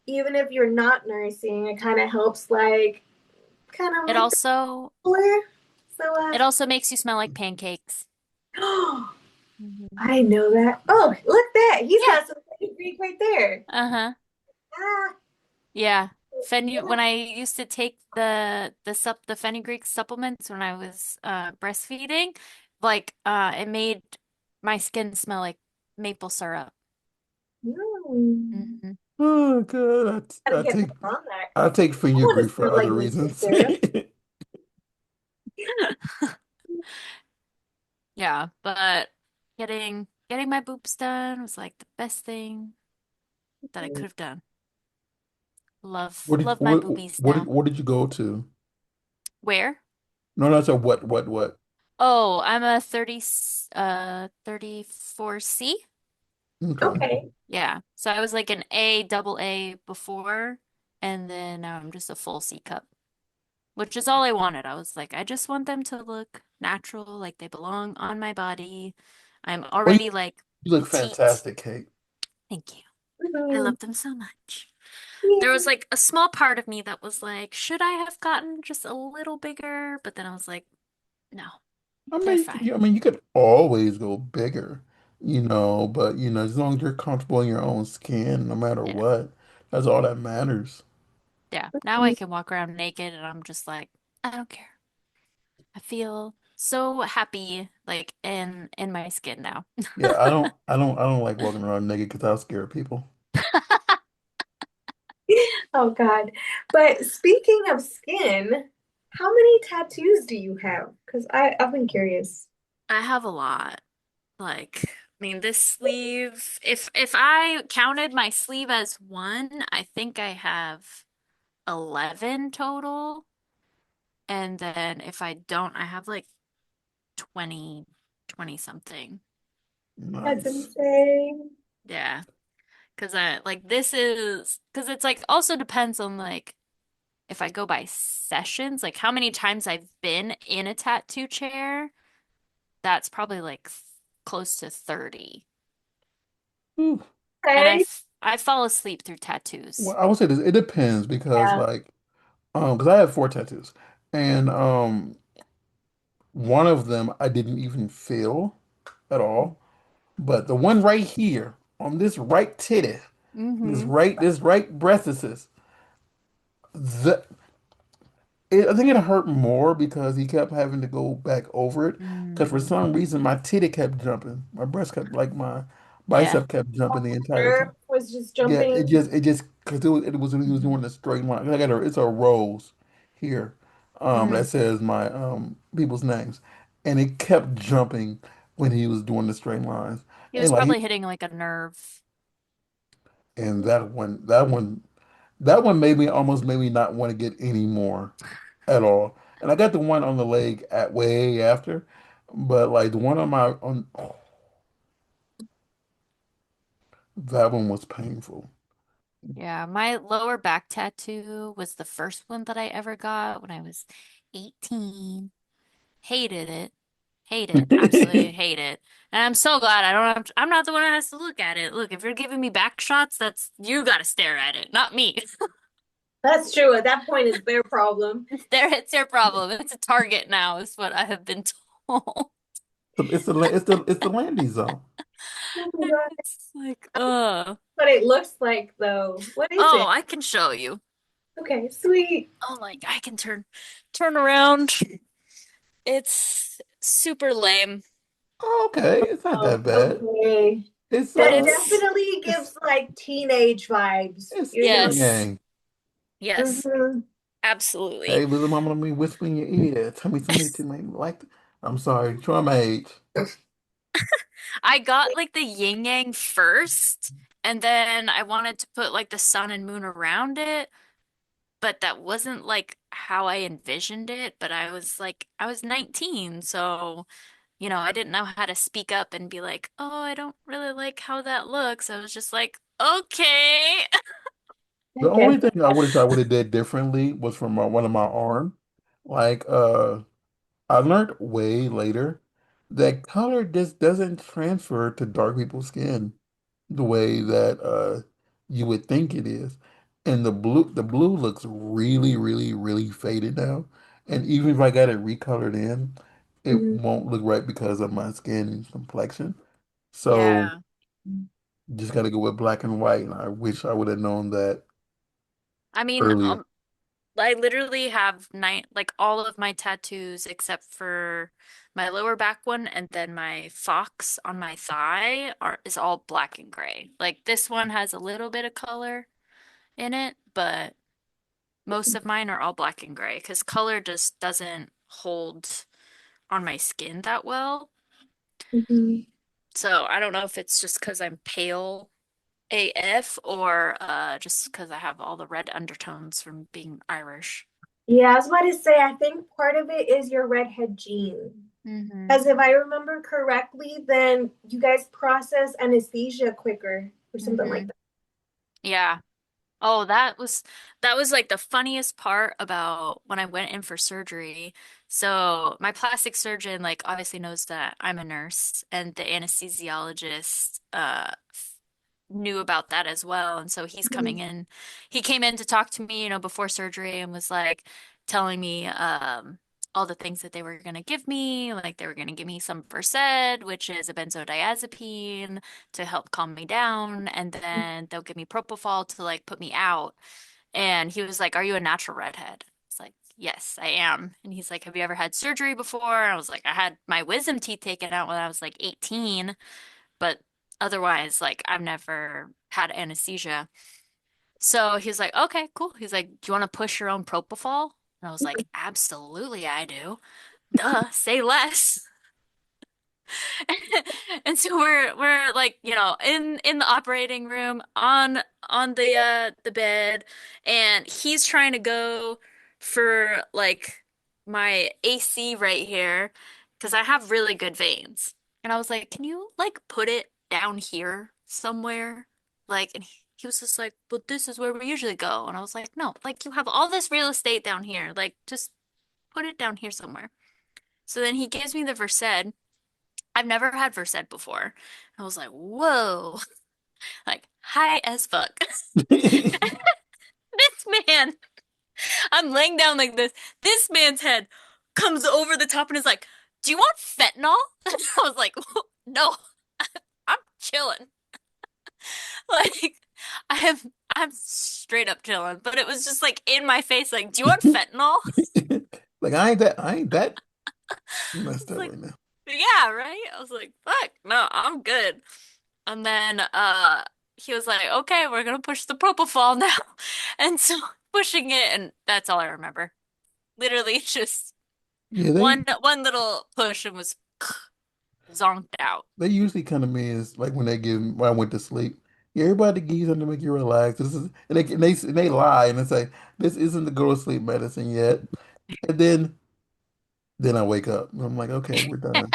even if you're not nursing, it kind of helps kind of It like the also cooler. So it also makes you smell like pancakes. Hmm. I didn't know that. Oh, look that. He's Yeah. got some fenugreek right there. Uh-huh. Ah, Yeah. Fenu yeah. when I used to take the fenugreek supplements when I was breastfeeding, like it made my skin smell like maple syrup. Mm. Hmm. Oh God, Gotta I get take back on that. I take I want fenugreek to for smell like other maple reasons. syrup. Yeah, but getting my boobs done was like the best thing that I could have done. What did Love my what boobies what did, now. what did you go to? Where? No, no, so what? Oh, I'm a 34C. Okay. Okay. Yeah. So I was like an A double A before, and then now I'm just a full C cup, which is all I wanted. I was like, I just want them to look natural, like they belong on my body. I'm Well, already like you look petite. fantastic, Kate. Thank you. I Mhm. love them so much. There was Yeah. like a small part of me that was like, should I have gotten just a little bigger? But then I was like, no, they're fine. I mean, you could always go bigger, but as long as you're comfortable in your own skin, no matter Yeah. what, that's all that matters. Yeah. Now I can walk around naked and I'm just like, I don't care. I feel so happy like in my skin now. Yeah, I don't like walking around naked because I'll scare people. Oh God. But speaking of skin, how many tattoos do you have? Because I've been curious. I have a lot. Like, I mean, this sleeve, if I counted my sleeve as one, I think I have 11 total. And then if I don't, I have like 20, 20 something. That's Nice. insane. Yeah. Because I like this is because it's like also depends on like if I go by sessions, like how many times I've been in a tattoo chair, that's probably like close to 30. Ooh. And Okay. I fall asleep through Well, tattoos. I would say this, it depends because Yeah. like because I have four tattoos and one of them I didn't even feel at all. But the one right here on this right titty, Mm-hmm. this right breast, the I think it hurt more because he kept having to go back over it. Because for Mm. some reason my titty kept jumping, my breast kept like my Yeah. bicep kept jumping the entire Nerve time. was just Yeah, jumping. it just because it was when he was doing the straight line. I got it's a rose here, Mm-hmm. that says my people's names, and it kept jumping when he was doing the straight lines, He and was like he probably hitting like a nerve. and that one made me almost made me not want to get any more at all. And I got the one on the leg at way after, but like the one on my on that one was painful. Yeah, my lower back tattoo was the first one that I ever got when I was 18. Hated it. Hate it. Absolutely hate it. And I'm so glad I don't have I'm not the one that has to look at it. Look, if you're giving me back shots, that's you gotta stare at it, not me. That's true. At that point, it's their problem. It's their problem. It's a target now, is what I have been told. So it's the landing zone. Oh my God. It's like, What it looks like, though. What is oh, it? I can show you. Okay, sweet. Oh, like I can turn around. It's super lame, Oh, okay, it's not Oh, that bad. okay. It's but That it's definitely gives like teenage vibes, it's you know? yin yes. yang. Yes, Hmm. absolutely. Hey, little mama, let me whisper in your ear. Tell me something to make me like. I'm sorry, show my age. I got like the yin yang first, and then I wanted to put like the sun and moon around it, but that wasn't like how I envisioned it. But I was 19, so I didn't know how to speak up and be like, oh, I don't really like how that looks. I was just like, okay. I The only get thing I wish I would have did differently was from one of my arm. Like, I learned way later that color just doesn't transfer to dark people's skin the way that you would think it is. And the blue looks really, really, really faded now. And even if I got it recolored in, it it. won't look right because of my skin complexion. So Yeah. just got to go with black and white. And I wish I would have known that I mean, earlier. I literally have nine, like all of my tattoos except for my lower back one and then my fox on my thigh is all black and gray. Like this one has a little bit of color in it, but most of mine are all black and gray because color just doesn't hold on my skin that well. Mhm. So I don't know if it's just because I'm pale AF or just because I have all the red undertones from being Irish. Yeah, I was about to say, I think part of it is your redhead gene. Hmm. Because if I remember correctly, then you guys process anesthesia quicker or something like Hmm. Yeah. Oh, that was like the funniest part about when I went in for surgery. So my plastic surgeon like obviously knows that I'm a nurse and the anesthesiologist knew about that as well. And so he's coming in. He came in to talk to me, before surgery and was like telling me all the things that they were going to give me. Like they were going to give me some Versed, which is a benzodiazepine to help calm me down. And then they'll give me propofol to like put me out. And he was like, "Are you a natural redhead?" It's like, "Yes, I am." And he's like, "Have you ever had surgery before?" I was like, "I had my wisdom teeth taken out when I was like 18, but otherwise, like, I've never had anesthesia." So he's like, "Okay, cool." He's like, "Do you want to push your own propofol?" And I was like, "Absolutely, I do. Duh, say less." And so we're like, in the operating room on the bed, and he's trying to go for like my AC right here because I have really good veins. And I was like, "Can you like put it down here somewhere?" Like, and he was just like, "But this is where we usually go." And I was like, "No, like you have all this real estate down here. Like just put it down here somewhere." So then he gives me the Versed. I've never had Versed before. I was like, whoa, like high as fuck. This man, I'm laying down like this. This man's head comes over the top and is like, "Do you want fentanyl?" I was like, "No, I'm chilling." Like, I'm straight up chilling. But it was just like in my face, like, "Do you want fentanyl?" Like I ain't that messed It's up like, right now. yeah, right? I was like, "Fuck, no, I'm good." And then he was like, "Okay, we're gonna push the propofol now." And so pushing it, and that's all I remember. Literally just Yeah, one little push and was zonked out. they usually come to me is like when I went to sleep. Yeah, everybody gives you something to make you relax. This is and they lie and they say this isn't the go to sleep medicine yet. And then I wake up and I'm like, okay, we're done.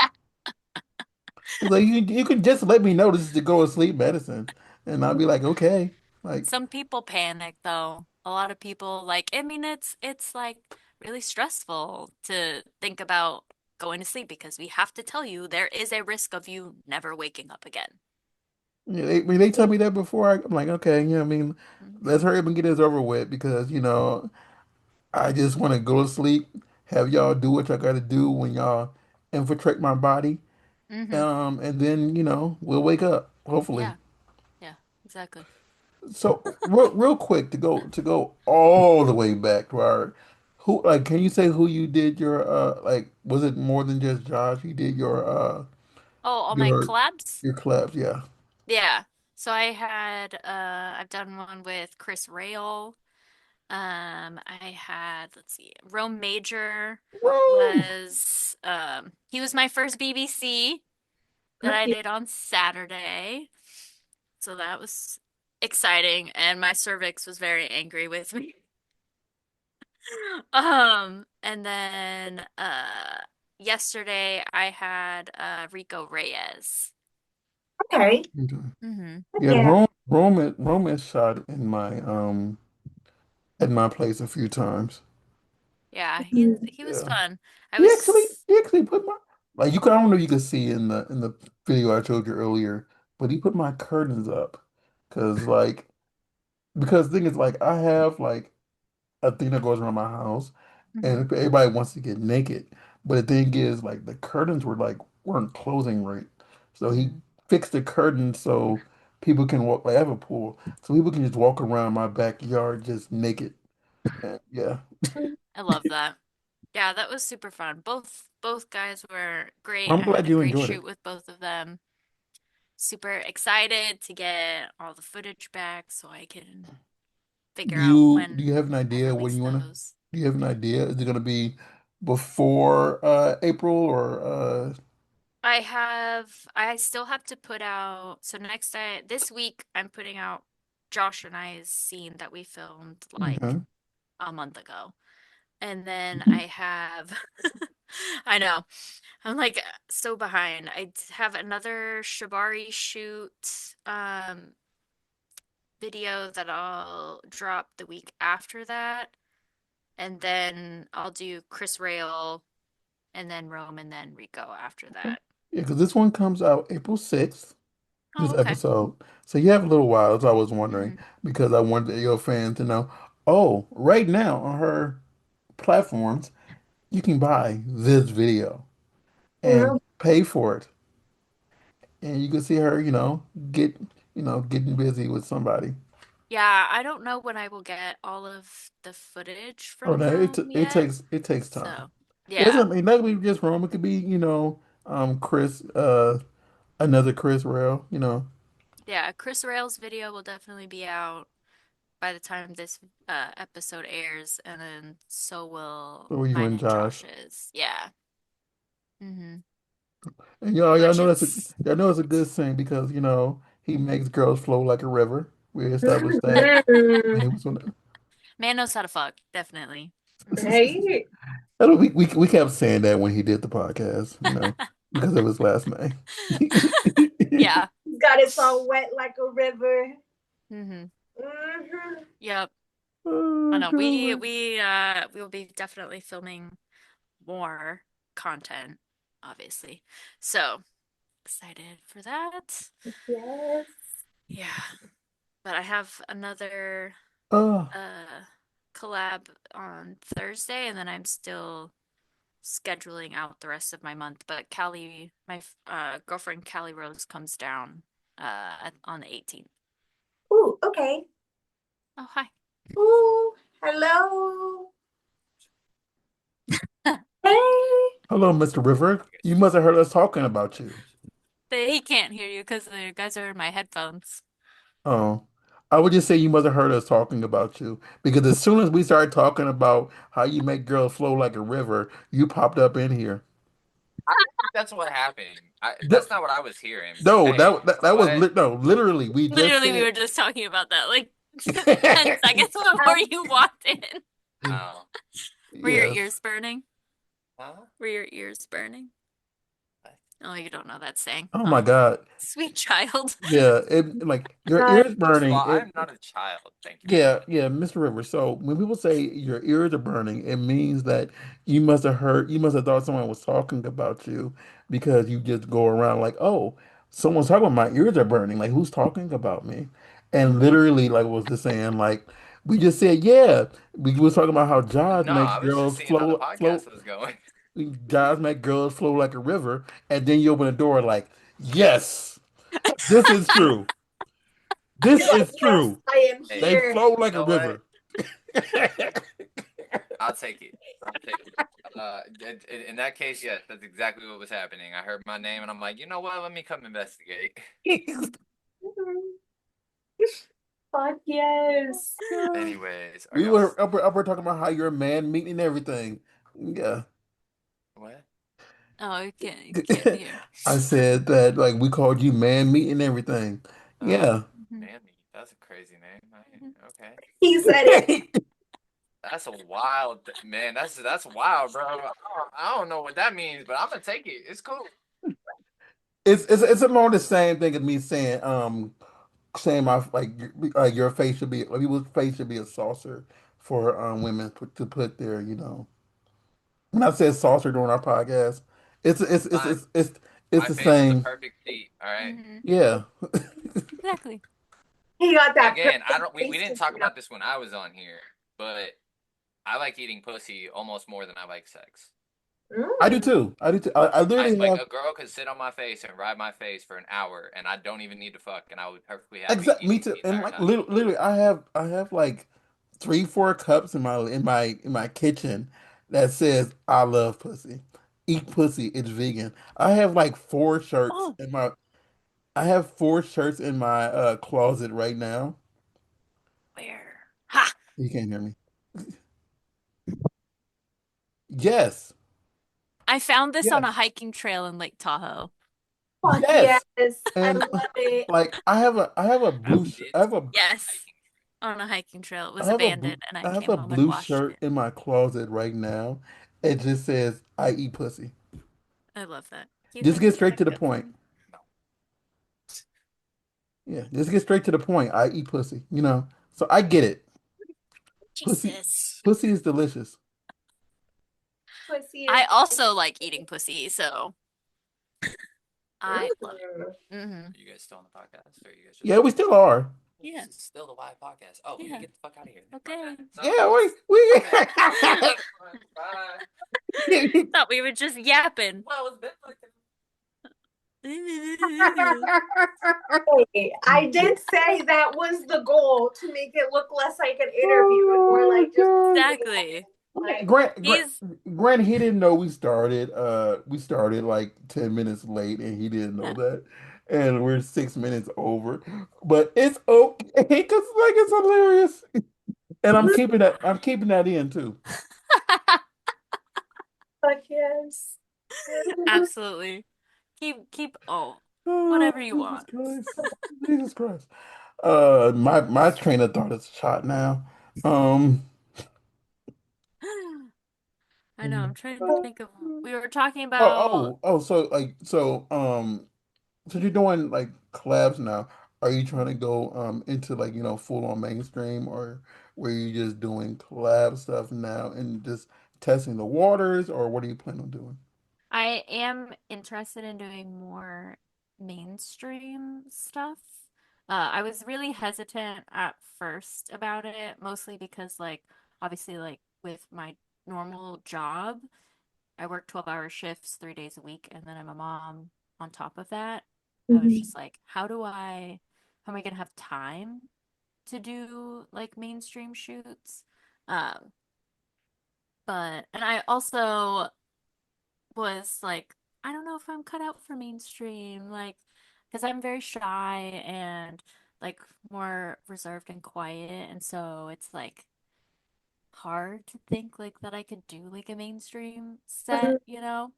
It's like you could just let me know this is the go to sleep medicine, and I'll be like, okay, like Some people panic though. A lot of people like, I mean, it's like really stressful to think about going to sleep because we have to tell you there is a risk of you never waking up again. yeah, when they tell me that before, I'm like, okay, yeah, I mean, let's hurry up and get this over with because I just want to go to sleep, have y'all do what y'all got to do when y'all infiltrate my body, Mm-hmm. and then we'll wake up hopefully. Yeah, yeah, exactly. So real quick to go all the way back to our who like can you say who you did your like was it more than just Josh? You did Oh, all my your collabs? your collabs, yeah. Yeah. So I've done one with Chris Rail. I had, let's see, Rome Major Rome. he was my first BBC that I did on Saturday. So that was exciting, and my cervix was very angry with me. And then yesterday I had Rico Reyes. Okay. Okay. Hmm. Yeah, Yeah. Rome is shot at my place a few times. Yeah, he was Yeah. fun. I He actually was he actually put my like you can I don't know if you can see in the video I showed you earlier, but he put my curtains up. Cause like because the thing is like I have like a thing that goes around my house Mhm. and everybody wants to get naked. But the thing is like the curtains weren't closing right. So he Mhm. fixed the curtains so people can walk like I have a pool. So people can just walk around my backyard just naked. And yeah. I love that. Yeah, that was super fun. Both guys were great. I'm I had glad a you great enjoyed shoot it. with both of them. Super excited to get all the footage back so I can figure out Do you when have an I idea when release you wanna those. do you have an idea? Is it gonna be before April or I still have to put out, so this week I'm putting out Josh and I's scene that we filmed like okay. a month ago. And then I have, I know, I'm like so behind. Have another Shibari shoot video that I'll drop the week after that. And then I'll do Chris Rail and then Rome and then Rico after that. Yeah, because this one comes out April 6th. Oh, this okay. episode. So you have a little while, as I was wondering, Hmm. because I wanted your fans to know. Oh, right now on her platforms, you can buy this video and Mm, pay for it, and you can see her, get, getting busy with somebody. Yeah, I don't know when I will get all of the footage Oh from no, Rome it yet. takes time. So, It yeah. doesn't mean that be just Rome. It could be, Chris, another Chris Rail, Yeah, Chris Rail's video will definitely be out by the time this episode airs, and then so will so you mine and and Josh. Josh's. Yeah. Hmm. And y'all Which know it's y'all know it's a good thing because he makes girls flow like a river. We established that. And mm. he was gonna. man knows how to fuck, definitely. Hey, We kept saying that when he did the podcast, because of his last name. Yeah. he's got it all wet like a river. Hmm. Hmm. Yep. I Oh know. We God. we we will be definitely filming more content, obviously. So excited for that. Yes. Yeah. But I have another Oh, uh collab on Thursday, and then I'm still scheduling out the rest of my month. But Callie, my girlfriend Callie Rose comes down on the 18th. Ooh, okay. Oh, hi. Ooh, hello. Hey. hello, Mr. River. You must have heard us talking about you. He can't hear you because the guys are in my headphones. Oh, I would just say you must have heard us talking about you because as soon as we started talking about how you make girls flow like a river, you popped up in here. I don't think that's what happened. No, That's not what I was hearing. But no, hey, you know that was what? no, literally, we just Literally, we said. were just talking about that like 10 seconds before you walked in. Oh, Were your Yes. ears burning? huh? Were your ears burning? Oh, you don't know that saying. Oh my Oh, God. sweet child. Yeah, like your God. ears First of burning. all, I am not a child. Thank you. Yeah, yeah, Mr. Rivers. So when people say your ears are burning, it means that you must have thought someone was talking about you because you just go around like, oh, someone's talking about my ears are burning. Like, who's talking about me? And literally, like, was just saying, like, we just said, yeah, we was talking about how No, I was just seeing how the podcast was going. Josh make girls flow like a river, and then you open the door like, yes, this is true. This You're like, is yes, true. I am Hey, They here. flow you like a know what? river. I'll take it. I'll take it. In that case, yes, that's exactly what was happening. I heard my name and I'm like, you know what? Let me come investigate. Mhm. Fuck yes. Anyways, are We y'all were up, we're talking about how you're a man meeting and everything. Yeah. what? Oh, you can't hear. I said that like we called you man meat and everything. Oh, Yeah. Mhm. Manny, that's a crazy name. Okay. He said it. That's a man. That's wild, bro. I don't know what that means, but I'm gonna take it. It's cool. It's almost the same thing as me saying my your face should be like people's face should be a saucer for women to put their when I said saucer during our podcast, it's it's it's Fine. it's it's, it's My the face is a same. perfect seat. All right. Hmm. Yeah. Exactly. He got that Again, I perfect don't. We face didn't to talk sit up. about this when I was on here, but I like eating pussy almost more than I like sex. I do Mm. too. I do too. I I literally like have a girl could sit on my face and ride my face for an hour, and I don't even need to fuck, and I would be perfectly happy exact me eating too. the And entire like time. literally, I have like 3, 4 cups in my kitchen that says I love pussy. Eat pussy. It's vegan. I have like four shirts Oh, in my. I have 4 shirts in my closet right now. where? Ha! You can't hear me. Yes. I found this on a Yes. hiking trail in Lake Tahoe. Fuck yes. Yes. I And love it. like I have a I blue did Yes, hiking. on a hiking trail. It I was have a abandoned, and I I have came a home and blue washed shirt it. in my closet right now. It just says I eat pussy. I love that. You Just think get you straight like to the that for point. me? No, Yeah, just get straight to the point. I eat pussy, So I get it. Pussy, Jesus. pussy is delicious. Pussy I is also like eating pussy, so I love it. Are you guys still on the podcast, or are you guys just Yeah, we still are. Yeah. This is still the live podcast? Oh, let me Yeah. get the fuck out of here. Okay. Yeah, we Bye. Thought we were just yapping. Well, it's been like Hey, I did say that was the goal to make it look less like an interview and more like just Oh Exactly. like He's Grant, he didn't know we started like 10 minutes late and he didn't know yeah. that. And we're 6 minutes over. But it's okay because like it's hilarious. And I'm keeping that in too. fuck yes. Absolutely. Keep Oh, whatever you Jesus want. Christ. Jesus Christ. My train of thought is shot now. Um I know, I'm trying to think of we were talking Oh, about so you're doing like collabs now. Are you trying to go into like, full on mainstream, or were you just doing collab stuff now and just testing the waters, or what are you planning on doing? I am interested in doing more mainstream stuff. I was really hesitant at first about it, mostly because like obviously like with my normal job, I work 12-hour shifts 3 days a week, and then I'm a mom on top of that. I was Mhm. just like, how am I gonna have time to do like mainstream shoots? Um, and I also was like, I don't know if I'm cut out for mainstream, like, because I'm very shy and like more reserved and quiet, and so it's like hard to think like that I could do like a mainstream set, you know?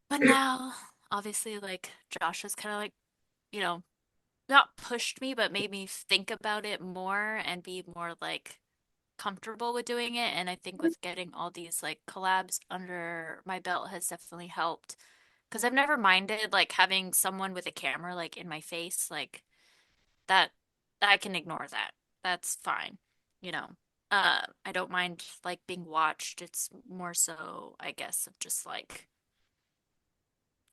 But now, obviously, like Josh has kind of like, you know, not pushed me, but made me think about it more and be more like comfortable with doing it. And I think with getting all these like collabs under my belt has definitely helped. Because I've never minded like having someone with a camera like in my face, like that, I can ignore that. That's fine, you know. I don't mind like being watched. It's more so, I guess, of just like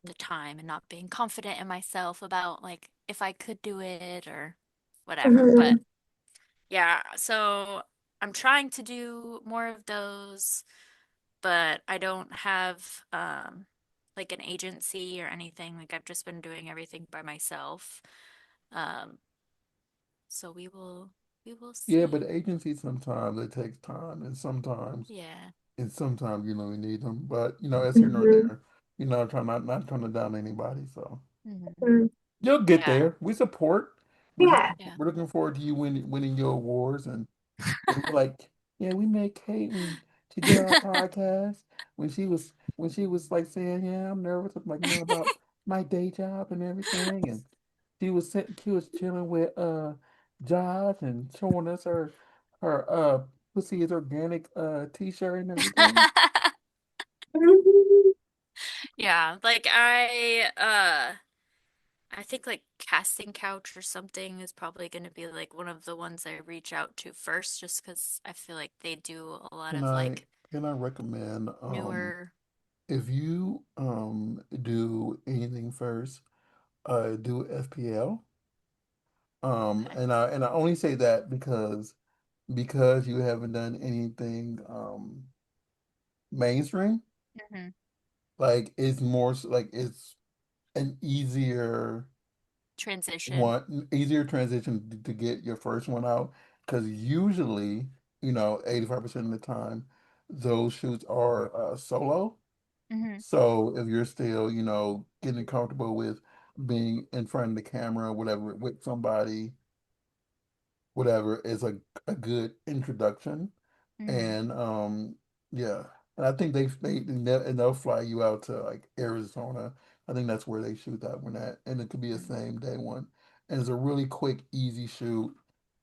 the time and not being confident in myself about like if I could do it or whatever. But Mhm. yeah, so I'm trying to do more of those, but I don't have like an agency or anything. Like I've just been doing everything by myself. Um, so we will Yeah, see. but agency sometimes it takes time, Yeah. and sometimes you need them. But it's here nor Mhm. there. Trying not trying to down anybody. So Hmm. Mhm. you'll get Yeah. there. We support. Yeah. Yeah. We're looking forward to you winning your awards, and it'll be like, yeah, we met Kate when she did our podcast. When she was like saying, yeah, I'm nervous, like about my day job and everything, and she was chilling with Josh and showing us her Pussy is Organic t-shirt and everything. Mhm. Yeah, like I think like Casting Couch or something is probably going to be like one of the ones I reach out to first just because I feel like they do a lot Can of I like can I recommend newer. if you do anything first, do FPL. Okay. And I only say that because you haven't done anything mainstream. Hmm. Like it's more like it's an Transition. easier transition to get your first one out, because usually 85% of the time those shoots are solo. Hmm. So if you're still getting comfortable with being in front of the camera or whatever with somebody, whatever is a good introduction. Hmm. And yeah, and I think they'll fly you out to like Arizona. I think that's where they shoot that one at, and it could be a same day one. And it's a really quick, easy shoot.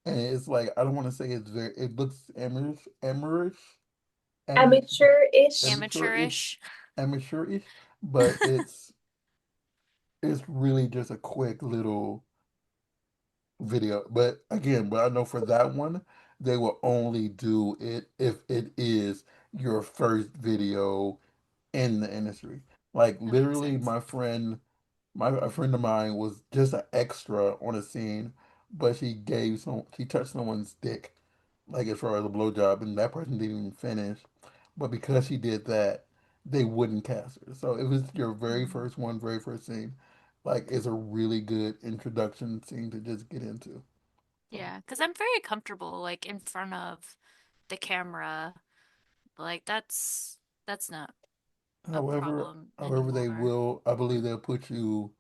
And it's like, I don't want to say it looks am Amateur-ish. amateurish, Amateurish. amateurish, but it's really just a quick little video. But I know for that one, they will only do it if it is your first video in the industry. Like That makes literally, sense. a friend of mine was just an extra on a scene, but she touched someone's dick, like as far as a blowjob, and that person didn't even finish. But because she did that, they wouldn't cast her. So it was your very Mm. first one, very first scene. Like it's a really good introduction scene to just get into. So, Yeah, because I'm very comfortable like in front of the camera. Like that's not a however, problem however, anymore. I believe they'll put you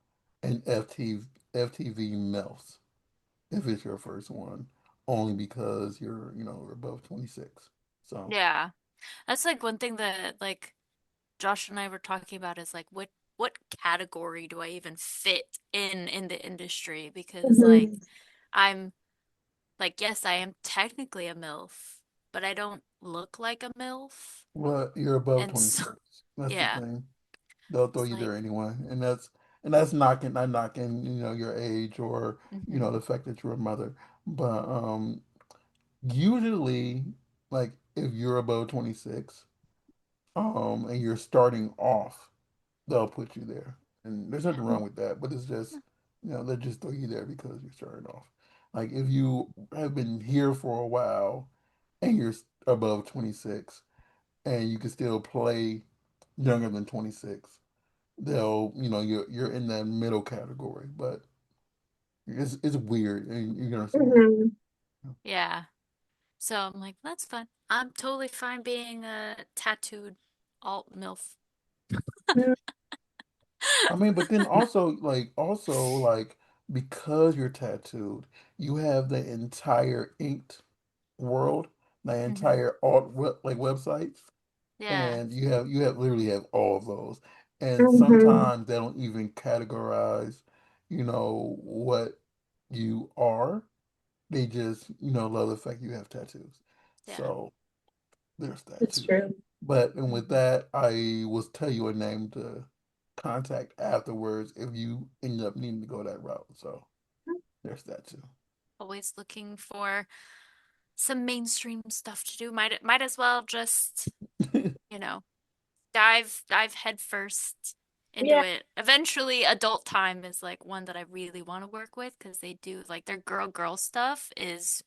in FTV MILFs if it's your first one, only because you're above 26. So, Yeah. That's like one thing that like Josh and I were talking about is like what category do I even fit in the industry? Because like Mhm. I'm like yes, I am technically a MILF, but I don't look like a MILF. well, you're above And so 26. That's the yeah, thing. They'll throw it's you like there anyway, and that's not knocking, your age or, mhm, the fact that you're a mother. But usually, like if you're above 26, and you're starting off, they'll put you there. And there's nothing wrong with that, but it's just, they'll just throw you there because you're starting off. Like if you have been here for a while and you're above 26 and you can still play younger than 26, you're in that middle category, but it's weird and you're gonna see it. Mhm. yeah. So I'm like, that's fine. I'm totally fine being a tattooed alt MILF. I mean, but then also like because you're tattooed, you have the entire inked world, the Hmm. entire like websites, Yeah, and you literally have all of those. And Mhm. sometimes they don't even categorize, what you are. They just, love the fact you have tattoos. yeah. So there's that It's too. true. But and with Hmm. that, I will tell you a name to contact afterwards if you end up needing to go that route. So there's that too. Always looking for some mainstream stuff to do. Might as well just, you know, dive head first into Yeah. it. Eventually, Adult Time is like one that I really want to work with because they do like their girl stuff is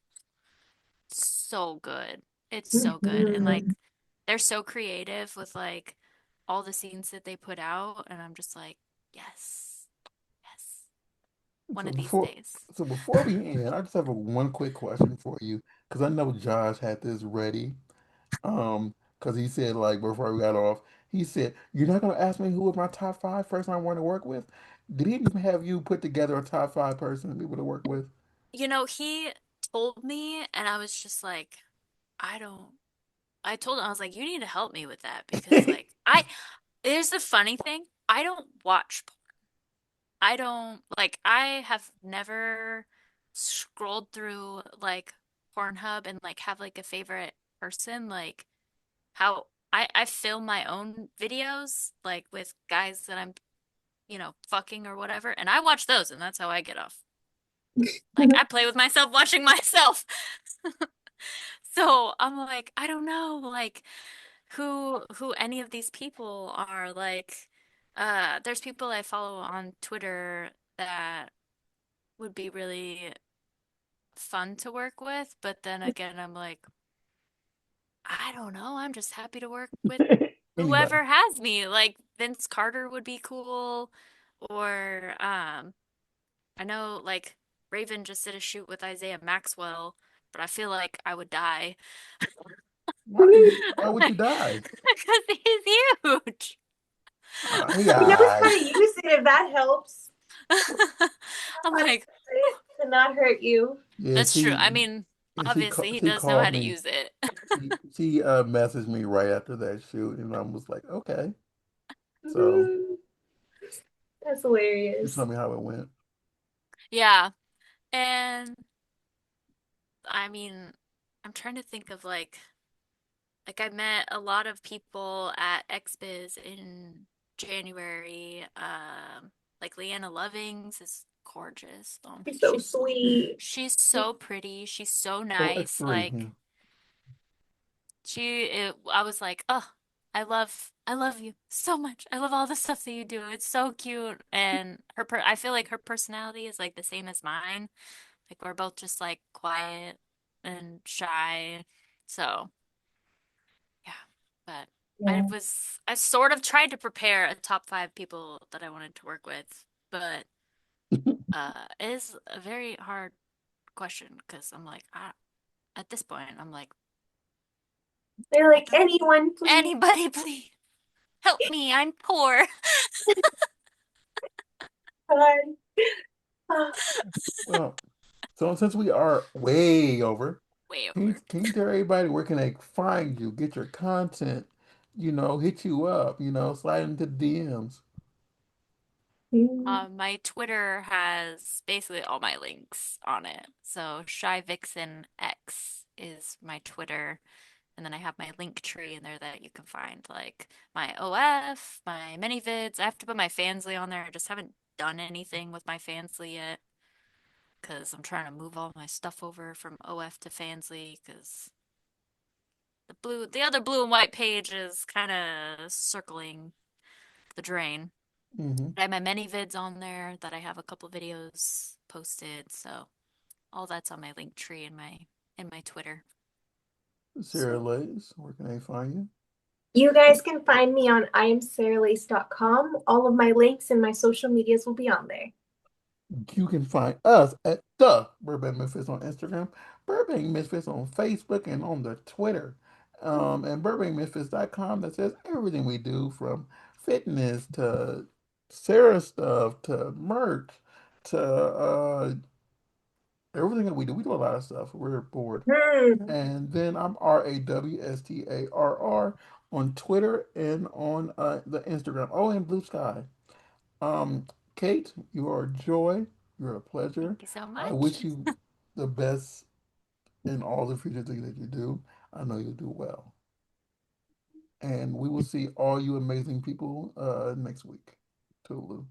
so good. It's so good. And like Mhm. they're so creative with like all the scenes that they put out and I'm just like, yes. Yes. One So of these before days. so before we end, I just have one quick question for you because I know Josh had this ready. Because he said like before we got off, he said, "You're not gonna ask me who was my top five person I want to work with." Did he even have you put together a top five person to be able to work with? You know, he told me and I was just like, I don't I told him I was like, you need to help me with that because like I there's the funny thing, I don't watch I don't like I have never scrolled through like Pornhub and like have like a favorite person like how I film my own videos like with guys that I'm, fucking or whatever and I watch those and that's how I get off. Like I play with myself watching myself. So I'm like I don't know like who any of these people are like there's people I follow on Twitter that would be really fun to work with, but then again, I'm like, I don't know. I'm just happy to work with Anybody? whoever has me. Like Vince Carter would be cool, or I know like Raven just did a shoot with Isaiah Maxwell, but I feel like I would die Why would you die? because he's huge. He He knows how alright. to use it if that helps. I'm How to like, use it to not hurt you. Yes, that's true. I he mean, yes obviously he he does know how called to me. use it. She messaged me right after that shoot, and I was like, okay. So Mhm. That's you hilarious. tell me how it went. Yeah. And I mean, I'm trying to think of like I met a lot of people at XBiz in January. Like Leanna Lovings is gorgeous. Oh my, He's so sweet. she's so pretty. She's so So nice. X3, Like I was like, oh, I love you so much. I love all the stuff that you do. It's so cute. And I feel like her personality is like the same as mine. Like we're both just like quiet and shy. So, yeah. But Yeah. I sort of tried to prepare a top five people that I wanted to work with, but it is a very hard question because I'm like, at this point, I'm like, They're I like, don't anyone, please. anybody please help me. I'm poor. God. Oh, Well, so since we are way over, Way can over. can you tell everybody where can they find you, get your content, hit you up, slide into DMs? mm, My Twitter has basically all my links on it. So Shy Vixen X is my Twitter. And then I have my link tree in there that you can find like my OF, my mini vids. I have to put my Fansly on there. I just haven't done anything with my Fansly yet because I'm trying to move all my stuff over from OF to Fansly because the other blue and white page is kind of circling the drain. Mm-hmm. I have my many vids on there that I have a couple videos posted, so all that's on my link tree in my Twitter. Sarah So Lays, where can they find you? you guys can find me on iamsarahleys.com. All of my links and my social medias will be on there. You can find us at the Burbank Misfits on Instagram, Burbank Misfits on Facebook, and on the Twitter. And burbankmisfits.com that says everything we do from fitness to Sarah stuff to merch to everything that we do. We do a lot of stuff. We're bored. Hmm. And then I'm RAWSTARR on Twitter and on the Instagram. Oh, and Blue Sky. Um, Kate, you are a joy. You're a pleasure. thank you so I much. wish you the best in all the future things that you do. I know you'll do well. And we will see all you amazing people next week. Toodaloo.